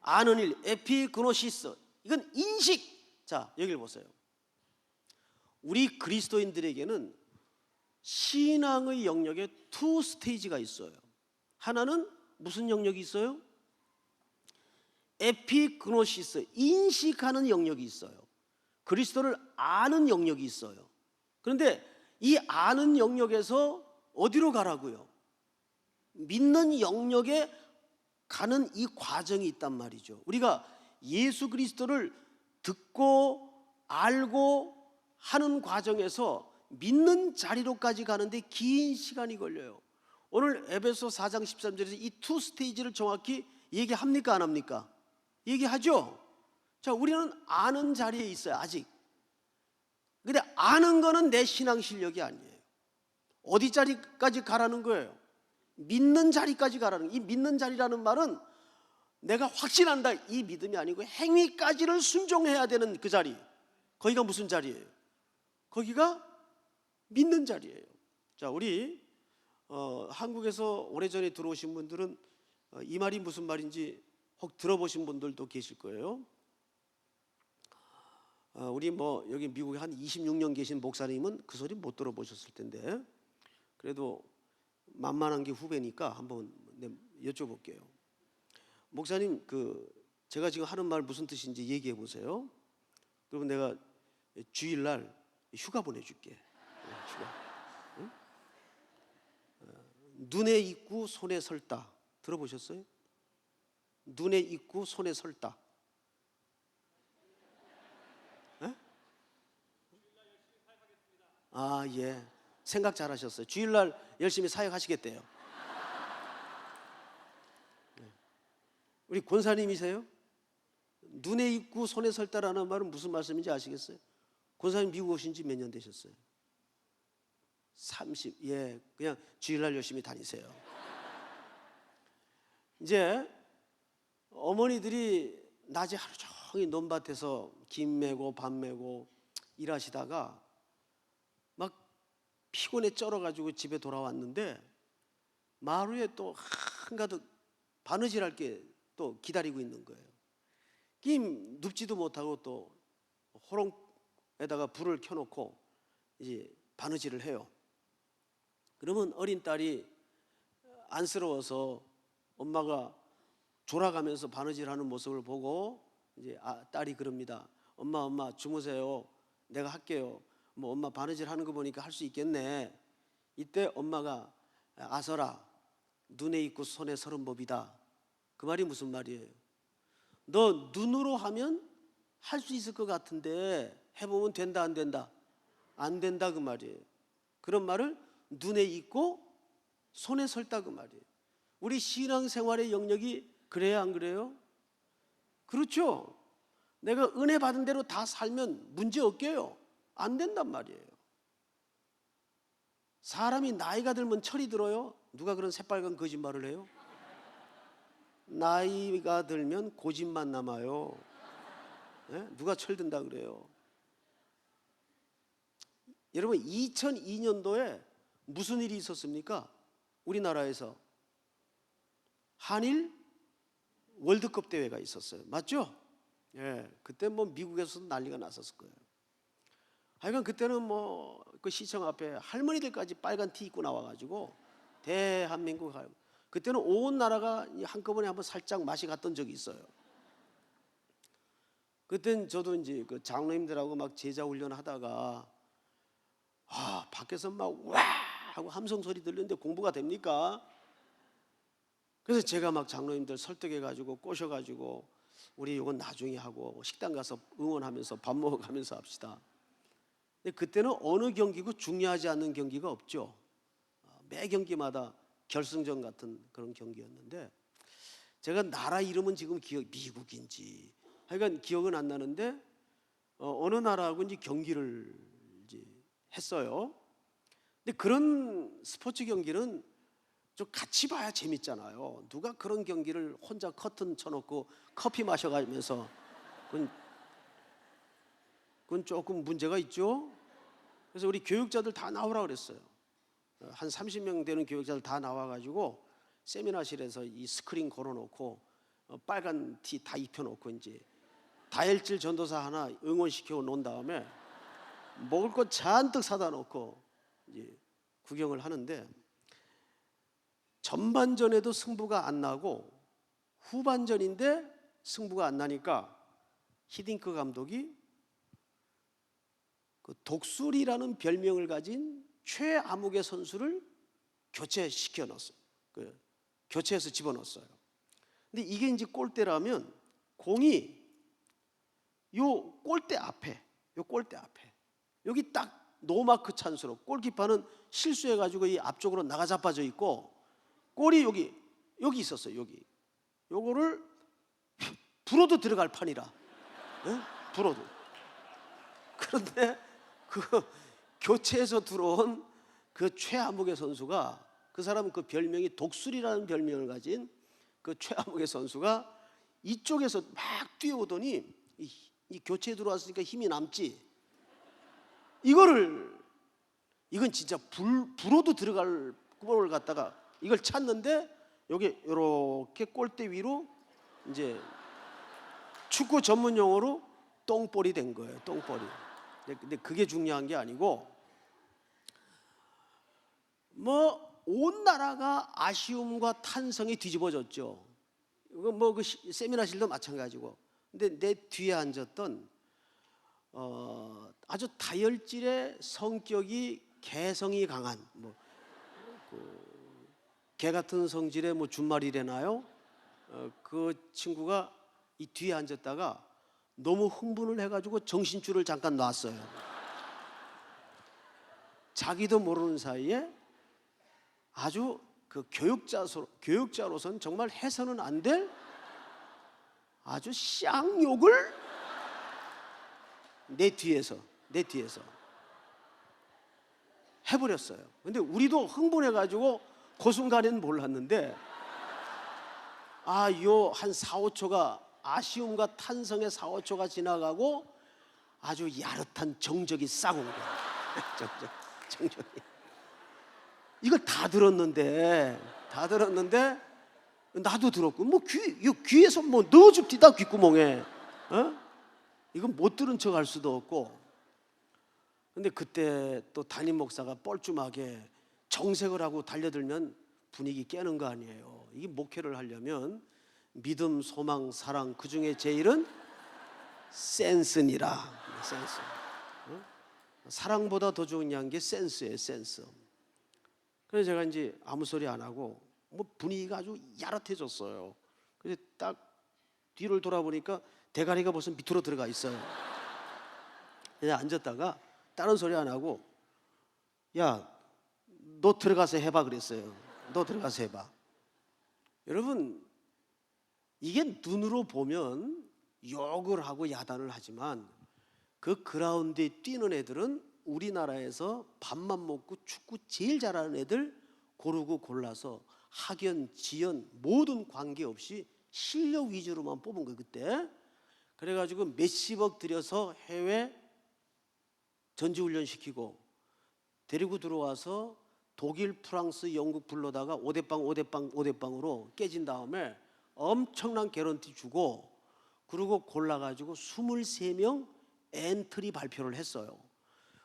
아는 일, 에피그노시스. 이건 인식. 자, 여기를 보세요. 우리 그리스도인들에게는 신앙의 영역에 두 스테이지가 있어요. 하나는 무슨 영역이 있어요? 에피그노시스, 인식하는 영역이 있어요. 그리스도를 아는 영역이 있어요. 그런데 이 아는 영역에서 어디로 가라고요? 믿는 영역에 가는 이 과정이 있단 말이죠. 우리가 예수 그리스도를 듣고 알고 하는 과정에서 믿는 자리로까지 가는데 긴 시간이 걸려요. 오늘 에베소 4장 13절에서 이 투 스테이지를 정확히 얘기합니까 안 합니까? 얘기하죠. 자, 우리는 아는 자리에 있어요. 아직. 근데 아는 거는 내 신앙 실력이 아니에요. 어디 자리까지 가라는 거예요? 믿는 자리까지 가라는 거예요. 이 믿는 자리라는 말은 내가 확신한다 이 믿음이 아니고 행위까지를 순종해야 되는 그 자리. 거기가 무슨 자리예요? 거기가 믿는 자리예요. 자, 우리 한국에서 오래전에 들어오신 분들은 이 말이 무슨 말인지 혹 들어보신 분들도 계실 거예요. 우리 여기 미국에 한 26년 계신 목사님은 그 소리 못 들어보셨을 텐데, 그래도 만만한 게 후배니까 한번 여쭤볼게요. 목사님, 제가 지금 하는 말 무슨 뜻인지 얘기해 보세요. 그러면 내가 주일날 휴가 보내줄게. 휴가. 응? 눈에 있고 손에 설다. 들어보셨어요? 눈에 있고 손에 설다. 에? 아, 예. 생각 잘하셨어요. 주일날 열심히 사역하시겠대요. 우리 권사님이세요? 눈에 있고 손에 설다라는 말은 무슨 말씀인지 아시겠어요? 권사님 미국 오신 지 몇 년 되셨어요? 30. 예, 그냥 주일날 열심히 다니세요. 이제 어머니들이 낮에 하루 종일 논밭에서 김 메고 밥 메고 일하시다가 막 피곤에 쩔어가지고 집에 돌아왔는데 마루에 또 한가득 바느질할 게 또 기다리고 있는 거예요. 눕지도 못하고 또 호롱에다가 불을 켜놓고 이제 바느질을 해요. 그러면 어린 딸이 안쓰러워서 엄마가 졸아가면서 바느질하는 모습을 보고 이제 딸이 그럽니다. 엄마 주무세요. 내가 할게요. 엄마 바느질하는 거 보니까 할 수 있겠네. 이때 엄마가 아서라, 눈에 있고 손에 서는 법이다. 그 말이 무슨 말이에요? 너 눈으로 하면 할 수 있을 것 같은데 해보면 된다 안 된다? 안 된다 그 말이에요. 그런 말을 눈에 있고 손에 설다 그 말이에요. 우리 신앙생활의 영역이 그래야 안 그래요? 그렇죠. 내가 은혜 받은 대로 다 살면 문제 없게요. 안 된단 말이에요. 사람이 나이가 들면 철이 들어요? 누가 그런 새빨간 거짓말을 해요? 나이가 들면 고집만 남아요. 네? 누가 철든다 그래요? 여러분, 2002년도에 무슨 일이 있었습니까? 우리나라에서 한일 월드컵 대회가 있었어요. 맞죠? 예, 그때 미국에서도 난리가 났었을 거예요. 하여간 그때는 그 시청 앞에 할머니들까지 빨간 티 입고 나와가지고 대한민국, 그때는 온 나라가 한꺼번에 한번 살짝 맛이 갔던 적이 있어요. 그땐 저도 이제 그 장로님들하고 막 제자 훈련하다가 밖에서 막 와 하고 함성 소리 들리는데 공부가 됩니까? 그래서 제가 막 장로님들 설득해가지고 꼬셔가지고 우리 이건 나중에 하고 식당 가서 응원하면서 밥 먹어가면서 합시다. 근데 그때는 어느 경기고 중요하지 않는 경기가 없죠. 매 경기마다 결승전 같은 그런 경기였는데 제가 나라 이름은 지금 미국인지 하여간 기억은 안 나는데 어느 나라하고 이제 경기를 이제 했어요. 근데 그런 스포츠 경기는 좀 같이 봐야 재밌잖아요. 누가 그런 경기를 혼자 커튼 쳐놓고 커피 마셔가면서 그건 조금 문제가 있죠. 그래서 우리 교육자들 다 나오라 그랬어요. 한 30명 되는 교육자들 다 나와가지고 세미나실에서 이 스크린 걸어놓고 빨간 티 다 입혀놓고 이제 다혈질 전도사 하나 응원시키고 논 다음에 먹을 거 잔뜩 사다 놓고 이제 구경을 하는데 전반전에도 승부가 안 나고 후반전인데 승부가 안 나니까 히딩크 감독이 그 독수리라는 별명을 가진 최아무개 선수를 교체시켜 넣었어요. 교체해서 집어넣었어요. 근데 이게 이제 골대라면 공이 요 골대 앞에 여기 딱 노마크 찬스로 골키퍼는 실수해가지고 이 앞쪽으로 나가 자빠져 있고 골이 여기 있었어요. 여기 요거를 불어도 들어갈 판이라. 네? 불어도. 그런데 그 교체해서 들어온 그 최아무개 선수가 그 사람은 그 별명이 독수리라는 별명을 가진 그 최아무개 선수가 이쪽에서 막 뛰어오더니 이 교체에 들어왔으니까 힘이 남지. 이건 진짜 불어도 들어갈 구멍을 갖다가 이걸 찾는데 여기 이렇게 골대 위로 이제 축구 전문 용어로 똥볼이 된 거예요. 똥볼이. 근데 그게 중요한 게 아니고 온 나라가 아쉬움과 탄성이 뒤집어졌죠. 이거 그 세미나실도 마찬가지고. 근데 내 뒤에 앉았던 아주 다혈질의 성격이 개성이 강한 개 같은 성질의 준말이래나요? 그 친구가 이 뒤에 앉았다가 너무 흥분을 해가지고 정신줄을 잠깐 놨어요. 자기도 모르는 사이에 아주 그 교육자로서는 정말 해서는 안 될 아주 쌍욕을 내 뒤에서 해버렸어요. 근데 우리도 흥분해가지고 그 순간에는 몰랐는데 요 한 4, 5초가 아쉬움과 탄성의 4, 5초가 지나가고 아주 야릇한 정적이 싹 온 거야. 정적이. 이걸 다 들었는데 나도 들었고 귀에서 넣어줍디다 귓구멍에. 이건 못 들은 척 할 수도 없고. 근데 그때 또 담임 목사가 뻘쭘하게 정색을 하고 달려들면 분위기 깨는 거 아니에요. 이게 목회를 하려면 믿음, 소망, 사랑 그 중에 제일은 센스니라. 센스. 사랑보다 더 중요한 게 센스예요. 센스. 그래서 제가 이제 아무 소리 안 하고 분위기가 아주 야릇해졌어요. 그래서 딱 뒤를 돌아보니까 대가리가 벌써 밑으로 들어가 있어요. 그냥 앉았다가 다른 소리 안 하고 야, 너 들어가서 해봐 그랬어요. 너 들어가서 해봐. 여러분, 이게 눈으로 보면 욕을 하고 야단을 하지만 그 그라운드에 뛰는 애들은 우리나라에서 밥만 먹고 축구 제일 잘하는 애들 고르고 골라서 학연, 지연 모든 관계없이 실력 위주로만 뽑은 거예요. 그때. 그래가지고 몇십억 들여서 해외 전지훈련 시키고 데리고 들어와서 독일, 프랑스, 영국 불러다가 5대빵으로 깨진 다음에 엄청난 개런티 주고 그리고 골라가지고 23명 엔트리 발표를 했어요.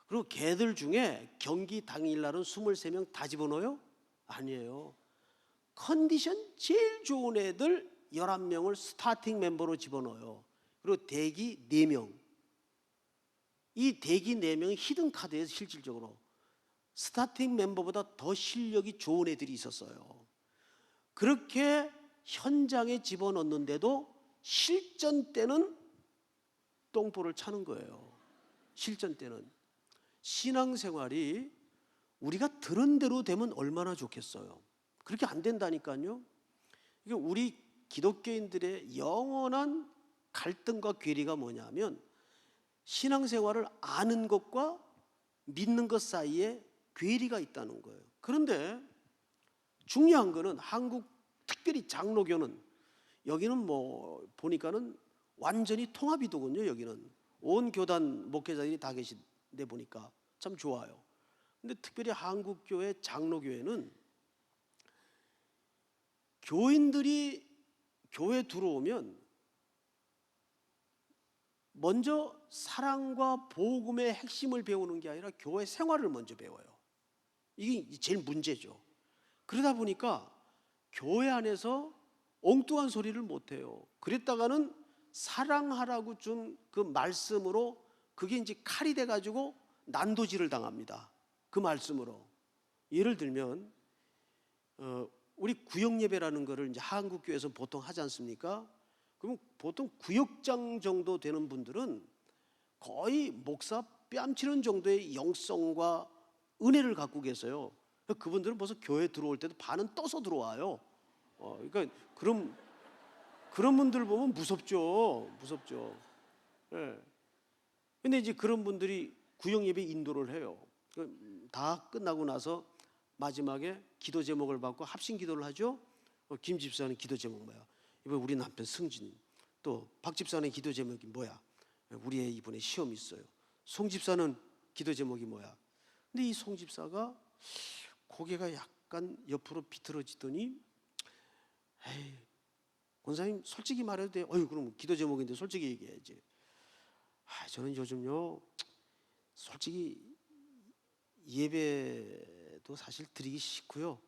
그리고 걔들 중에 경기 당일날은 23명 다 집어넣어요? 아니에요. 컨디션 제일 좋은 애들 11명을 스타팅 멤버로 집어넣어요. 그리고 대기 4명. 이 대기 4명이 히든 카드에서 실질적으로 스타팅 멤버보다 더 실력이 좋은 애들이 있었어요. 그렇게 현장에 집어넣는데도 실전 때는 똥볼을 차는 거예요. 실전 때는. 신앙생활이 우리가 들은 대로 되면 얼마나 좋겠어요. 그렇게 안 된다니까요. 이게 우리 기독교인들의 영원한 갈등과 괴리가 뭐냐면 신앙생활을 아는 것과 믿는 것 사이에 괴리가 있다는 거예요. 그런데 중요한 거는 한국 특별히 장로교는 여기는 뭐 보니까는 완전히 통합이더군요. 여기는 온 교단 목회자들이 다 계신데 보니까 참 좋아요. 근데 특별히 한국교회 장로교회는 교인들이 교회 들어오면 먼저 사랑과 복음의 핵심을 배우는 게 아니라 교회 생활을 먼저 배워요. 이게 제일 문제죠. 그러다 보니까 교회 안에서 엉뚱한 소리를 못해요. 그랬다가는 사랑하라고 준 그 말씀으로 그게 이제 칼이 돼가지고 난도질을 당합니다. 그 말씀으로. 예를 들면 우리 구역 예배라는 거를 이제 한국교회에서 보통 하지 않습니까? 그럼 보통 구역장 정도 되는 분들은 거의 목사 뺨치는 정도의 영성과 은혜를 갖고 계세요. 그분들은 벌써 교회 들어올 때도 반은 떠서 들어와요. 그러니까 그런 분들 보면 무섭죠. 예. 근데 이제 그런 분들이 구역 예배 인도를 해요. 다 끝나고 나서 마지막에 기도 제목을 받고 합심 기도를 하죠. 김 집사는 기도 제목 뭐야? 이번 우리 남편 승진. 또 박 집사는 기도 제목이 뭐야? 우리 애 이번에 시험 있어요. 송 집사는 기도 제목이 뭐야? 근데 이 송 집사가 고개가 약간 옆으로 비틀어지더니 에이, 권사님 솔직히 말해도 돼요? 그럼 기도 제목인데 솔직히 얘기해야지. 저는 요즘요 솔직히 예배도 사실 드리기 싫고요.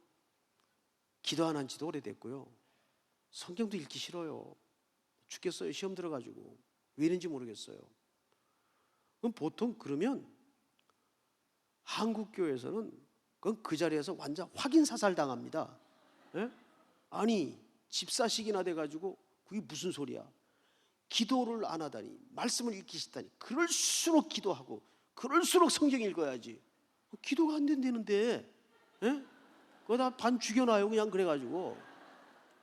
기도 안 한 지도 오래됐고요. 성경도 읽기 싫어요. 죽겠어요. 시험 들어가지고. 왜 이런지 모르겠어요. 그럼 보통 그러면 한국교회에서는 그건 그 자리에서 완전 확인 사살 당합니다. 예? 아니 집사식이나 돼가지고 그게 무슨 소리야? 기도를 안 하다니, 말씀을 읽기 싫다니. 그럴수록 기도하고 그럴수록 성경 읽어야지. 기도가 안 된다는데, 예? 그거 다 반 죽여놔요 그냥. 그래가지고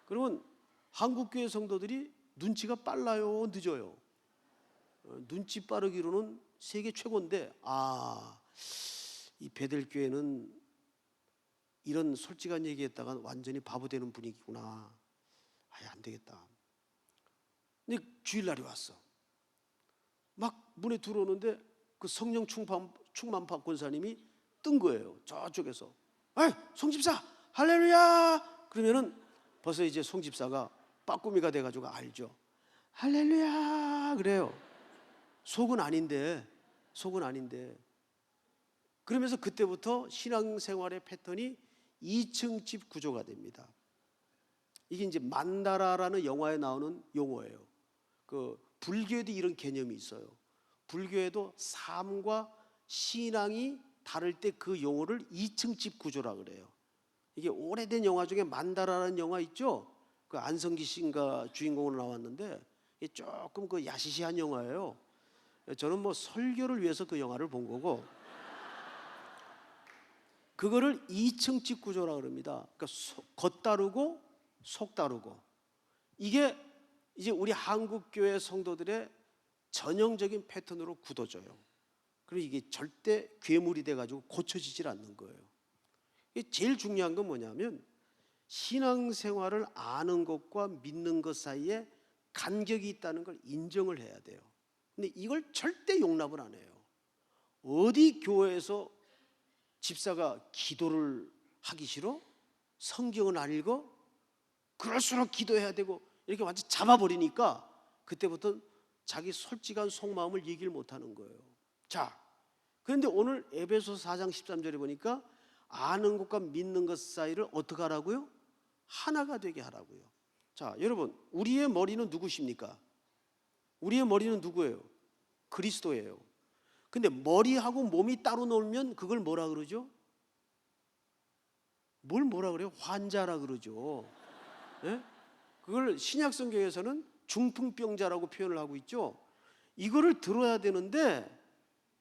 그러면 한국교회 성도들이 눈치가 빨라요, 늦어요? 눈치 빠르기로는 세계 최고인데, 이 베델교회는 이런 솔직한 얘기했다가 완전히 바보 되는 분위기구나. 안 되겠다. 근데 주일날이 왔어. 막 문에 들어오는데 그 성령 충만파 권사님이 뜬 거예요. 저쪽에서. 송집사 할렐루야. 그러면은 벌써 이제 송집사가 빠꾸미가 돼가지고 알죠. 할렐루야 그래요. 속은 아닌데. 그러면서 그때부터 신앙생활의 패턴이 2층 집 구조가 됩니다. 이게 이제 만다라라는 영화에 나오는 용어예요. 그 불교에도 이런 개념이 있어요. 불교에도 삶과 신앙이 다를 때 그 용어를 2층 집 구조라 그래요. 이게 오래된 영화 중에 만다라라는 영화 있죠? 그 안성기 씨가 주인공으로 나왔는데 이게 조금 그 야시시한 영화예요. 저는 뭐 설교를 위해서 그 영화를 본 거고, 그거를 2층 집 구조라 그럽니다. 그러니까 겉 다르고 속 다르고. 이게 이제 우리 한국교회 성도들의 전형적인 패턴으로 굳어져요. 그리고 이게 절대 괴물이 돼가지고 고쳐지질 않는 거예요. 제일 중요한 건 뭐냐면 신앙생활을 아는 것과 믿는 것 사이에 간격이 있다는 걸 인정을 해야 돼요. 근데 이걸 절대 용납을 안 해요. 어디 교회에서 집사가 기도를 하기 싫어? 성경은 안 읽어? 그럴수록 기도해야 되고 이렇게 완전 잡아버리니까 그때부터 자기 솔직한 속마음을 얘기를 못하는 거예요. 자, 그런데 오늘 에베소서 4장 13절에 보니까 아는 것과 믿는 것 사이를 어떻게 하라고요? 하나가 되게 하라고요. 자, 여러분, 우리의 머리는 누구십니까? 우리의 머리는 누구예요? 그리스도예요. 근데 머리하고 몸이 따로 놀면 그걸 뭐라 그러죠? 뭘 뭐라 그래요? 환자라 그러죠. 예? 그걸 신약 성경에서는 중풍병자라고 표현을 하고 있죠. 이거를 들어야 되는데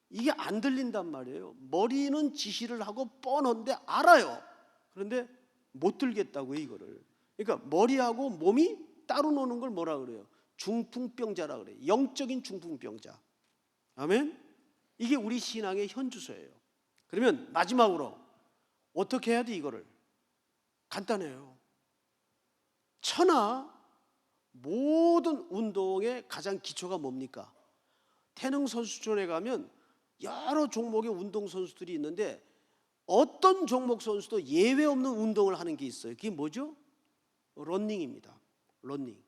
이게 안 들린단 말이에요. 머리는 지시를 하고 뻔한데 알아요. 그런데 못 들겠다고요, 이거를. 그러니까 머리하고 몸이 따로 노는 걸 뭐라 그래요? 중풍병자라 그래요. 영적인 중풍병자. 아멘? 이게 우리 신앙의 현주소예요. 그러면 마지막으로 어떻게 해야 돼, 이거를? 간단해요. 천하 모든 운동의 가장 기초가 뭡니까? 태능 선수촌에 가면 여러 종목의 운동 선수들이 있는데 어떤 종목 선수도 예외 없는 운동을 하는 게 있어요. 그게 뭐죠? 러닝입니다. 러닝.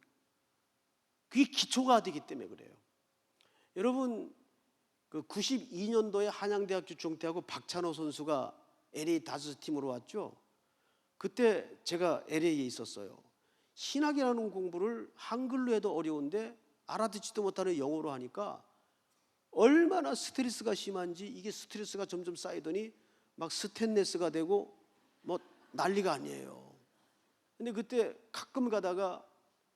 그게 기초가 되기 때문에 그래요. 여러분, 그 92년도에 한양대학교 중퇴하고 박찬호 선수가 LA 다저스 팀으로 왔죠. 그때 제가 LA에 있었어요. 신학이라는 공부를 한글로 해도 어려운데 알아듣지도 못하는 영어로 하니까 얼마나 스트레스가 심한지, 이게 스트레스가 점점 쌓이더니 막 스탠레스가 되고 뭐 난리가 아니에요. 근데 그때 가끔 가다가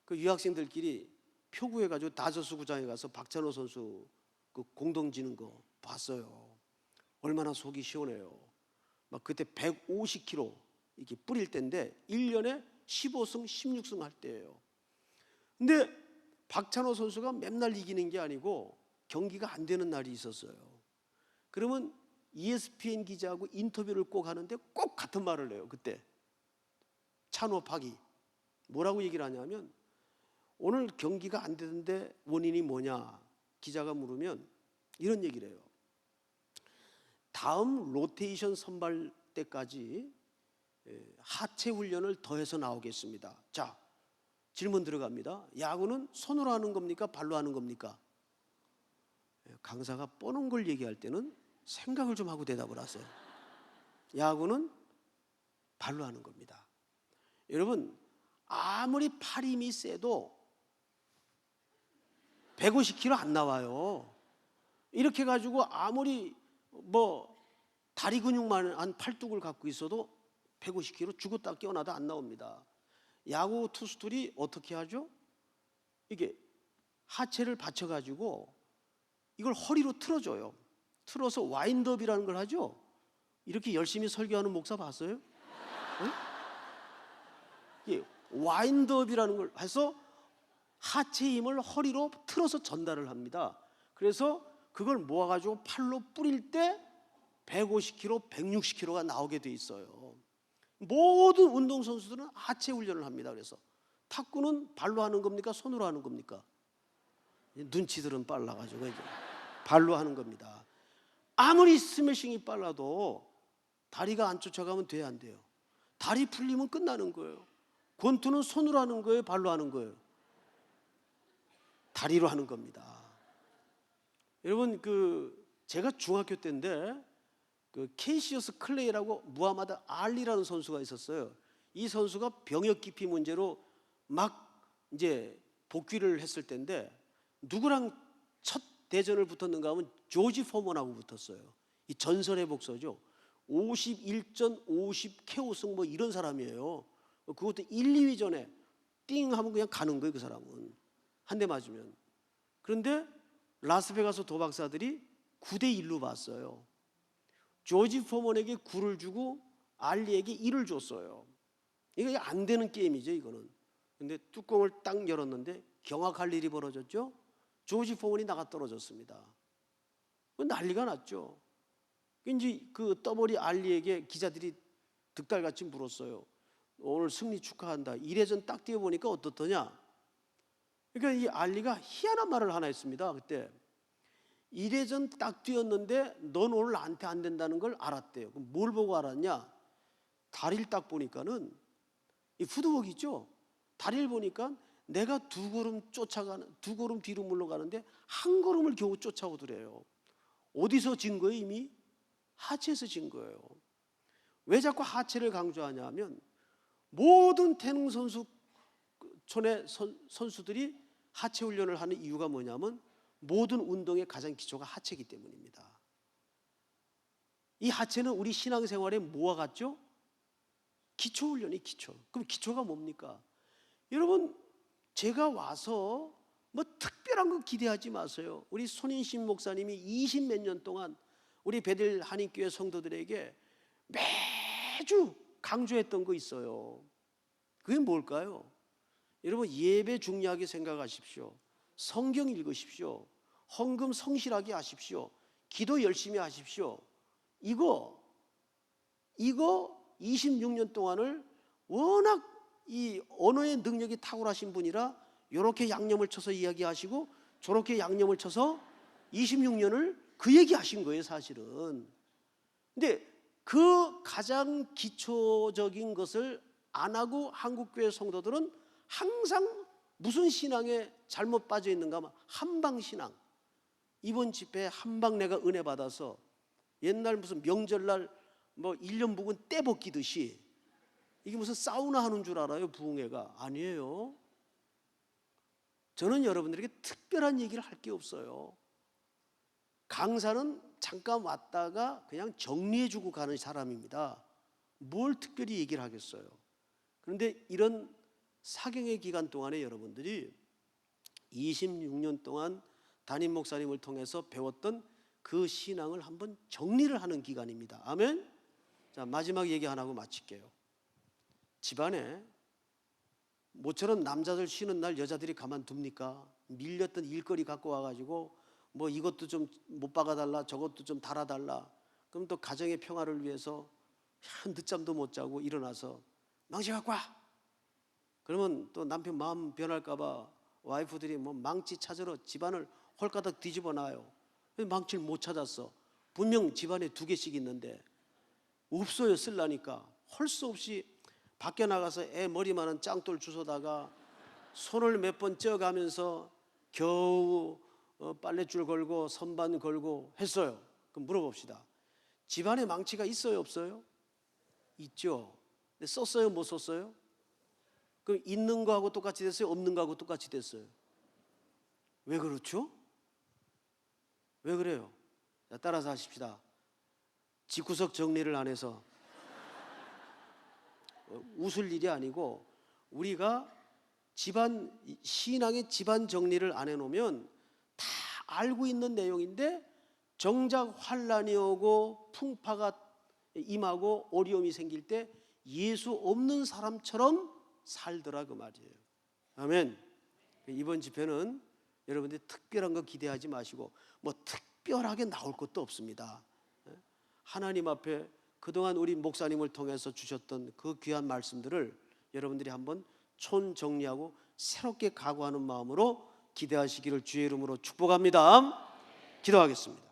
그 유학생들끼리 표구해가지고 다저스 구장에 가서 박찬호 선수 그 공동 지는 거 봤어요. 얼마나 속이 시원해요. 막 그때 150kg 이렇게 뿌릴 때인데 1년에 15승 16승 할 때예요. 근데 박찬호 선수가 맨날 이기는 게 아니고 경기가 안 되는 날이 있었어요. 그러면 ESPN 기자하고 인터뷰를 꼭 하는데 꼭 같은 말을 해요. 그때 찬호박이 뭐라고 얘기를 하냐면, 오늘 경기가 안 되는데 원인이 뭐냐 기자가 물으면 이런 얘기를 해요. 다음 로테이션 선발 때까지 하체 훈련을 더해서 나오겠습니다. 자, 질문 들어갑니다. 야구는 손으로 하는 겁니까? 발로 하는 겁니까? 강사가 뻔한 걸 얘기할 때는 생각을 좀 하고 대답을 하세요. 야구는 발로 하는 겁니다. 여러분, 아무리 팔 힘이 세도 150kg 안 나와요. 이렇게 가지고 아무리 뭐 다리 근육만 한 팔뚝을 갖고 있어도 150kg 죽었다 깨어나다 안 나옵니다. 야구 투수들이 어떻게 하죠? 이게 하체를 받쳐가지고 이걸 허리로 틀어줘요. 틀어서 와인드업이라는 걸 하죠. 이렇게 열심히 설교하는 목사 봤어요? 네? 와인드업이라는 걸 해서 하체 힘을 허리로 틀어서 전달을 합니다. 그래서 그걸 모아가지고 팔로 뿌릴 때 150kg, 160kg가 나오게 돼 있어요. 모든 운동선수들은 하체 훈련을 합니다. 그래서 탁구는 발로 하는 겁니까? 손으로 하는 겁니까? 눈치들은 빨라가지고 이제 발로 하는 겁니다. 아무리 스매싱이 빨라도 다리가 안 쫓아가면 돼야 안 돼요. 다리 풀리면 끝나는 거예요. 권투는 손으로 하는 거예요? 발로 하는 거예요? 다리로 하는 겁니다. 여러분, 제가 중학교 때인데 케이시어스 클레이라고 무하마드 알리라는 선수가 있었어요. 이 선수가 병역 기피 문제로 막 이제 복귀를 했을 때인데 누구랑 첫 대전을 붙었는가 하면 조지 포먼하고 붙었어요. 이 전설의 복서죠. 51전 50KO승 뭐 이런 사람이에요. 그것도 1, 2위 전에 띵 하면 그냥 가는 거예요. 그 사람은 한 대 맞으면. 그런데 라스베가스 도박사들이 9대1로 봤어요. 조지 포먼에게 9를 주고 알리에게 1을 줬어요. 이거 안 되는 게임이죠, 이거는. 근데 뚜껑을 딱 열었는데 경악할 일이 벌어졌죠. 조지 포먼이 나가 떨어졌습니다. 난리가 났죠. 이제 그 떠머리 알리에게 기자들이 득달같이 물었어요. 오늘 승리 축하한다. 1회전 딱 뛰어보니까 어떻더냐? 그러니까 이 알리가 희한한 말을 하나 했습니다. 그때 1회전 딱 뛰었는데 넌 오늘 나한테 안 된다는 걸 알았대요. 그럼 뭘 보고 알았냐? 다리를 딱 보니까는 이 푸드웍 있죠? 다리를 보니까 내가 두 걸음 뒤로 물러가는데 한 걸음을 겨우 쫓아오더래요. 어디서 진 거예요? 이미 하체에서 진 거예요. 왜 자꾸 하체를 강조하냐 하면 모든 태능 선수촌의 선수들이 하체 훈련을 하는 이유가 뭐냐면 모든 운동의 가장 기초가 하체이기 때문입니다. 이 하체는 우리 신앙생활에 뭐와 같죠? 기초 훈련이 기초. 그럼 기초가 뭡니까? 여러분, 제가 와서 뭐 특별한 거 기대하지 마세요. 우리 손인신 목사님이 20 몇 년 동안 우리 베델 한인교회 성도들에게 매주 강조했던 거 있어요. 그게 뭘까요? 여러분, 예배 중요하게 생각하십시오. 성경 읽으십시오. 헌금 성실하게 하십시오. 기도 열심히 하십시오. 이거 26년 동안을 워낙 이 언어의 능력이 탁월하신 분이라 이렇게 양념을 쳐서 이야기하시고 저렇게 양념을 쳐서 26년을 그 얘기하신 거예요, 사실은. 근데 그 가장 기초적인 것을 안 하고 한국교회 성도들은 항상 무슨 신앙에 잘못 빠져 있는가 하면 한방신앙. 이번 집회에 한방 내가 은혜 받아서 옛날 무슨 명절날 뭐 1년 묵은 때 벗기듯이 이게 무슨 사우나 하는 줄 알아요, 부흥회가. 아니에요. 저는 여러분들에게 특별한 얘기를 할 게 없어요. 강사는 잠깐 왔다가 그냥 정리해주고 가는 사람입니다. 뭘 특별히 얘기를 하겠어요. 그런데 이런 사경의 기간 동안에 여러분들이 26년 동안 담임 목사님을 통해서 배웠던 그 신앙을 한번 정리를 하는 기간입니다. 아멘. 자, 마지막 얘기 하나 하고 마칠게요. 집안에 모처럼 남자들 쉬는 날 여자들이 가만둡니까? 밀렸던 일거리 갖고 와가지고 뭐 이것도 좀 못 박아달라, 저것도 좀 달아달라. 그럼 또 가정의 평화를 위해서 늦잠도 못 자고 일어나서 망치 갖고 와. 그러면 또 남편 마음 변할까봐 와이프들이 뭐 망치 찾으러 집안을 홀가닥 뒤집어 놔요. 망치를 못 찾았어. 분명 집안에 2개씩 있는데 없어요. 쓸라니까 할 수 없이 밖에 나가서 애 머리만한 짱돌 주워다가 손을 몇 번 쪄가면서 겨우 빨랫줄 걸고 선반 걸고 했어요. 그럼 물어봅시다. 집안에 망치가 있어요, 없어요? 있죠. 근데 썼어요, 못 썼어요? 그럼 있는 거하고 똑같이 됐어요, 없는 거하고 똑같이 됐어요? 왜 그렇죠? 왜 그래요? 자, 따라서 하십시다. 집구석 정리를 안 해서. 웃을 일이 아니고 우리가 집안 신앙의 집안 정리를 안 해놓으면 다 알고 있는 내용인데 정작 환란이 오고 풍파가 임하고 어려움이 생길 때 예수 없는 사람처럼 살더라 그 말이에요. 아멘. 이번 집회는 여러분들이 특별한 거 기대하지 마시고 뭐 특별하게 나올 것도 없습니다. 하나님 앞에 그동안 우리 목사님을 통해서 주셨던 그 귀한 말씀들을 여러분들이 한번 촌정리하고 새롭게 각오하는 마음으로 기대하시기를 주의 이름으로 축복합니다. 기도하겠습니다.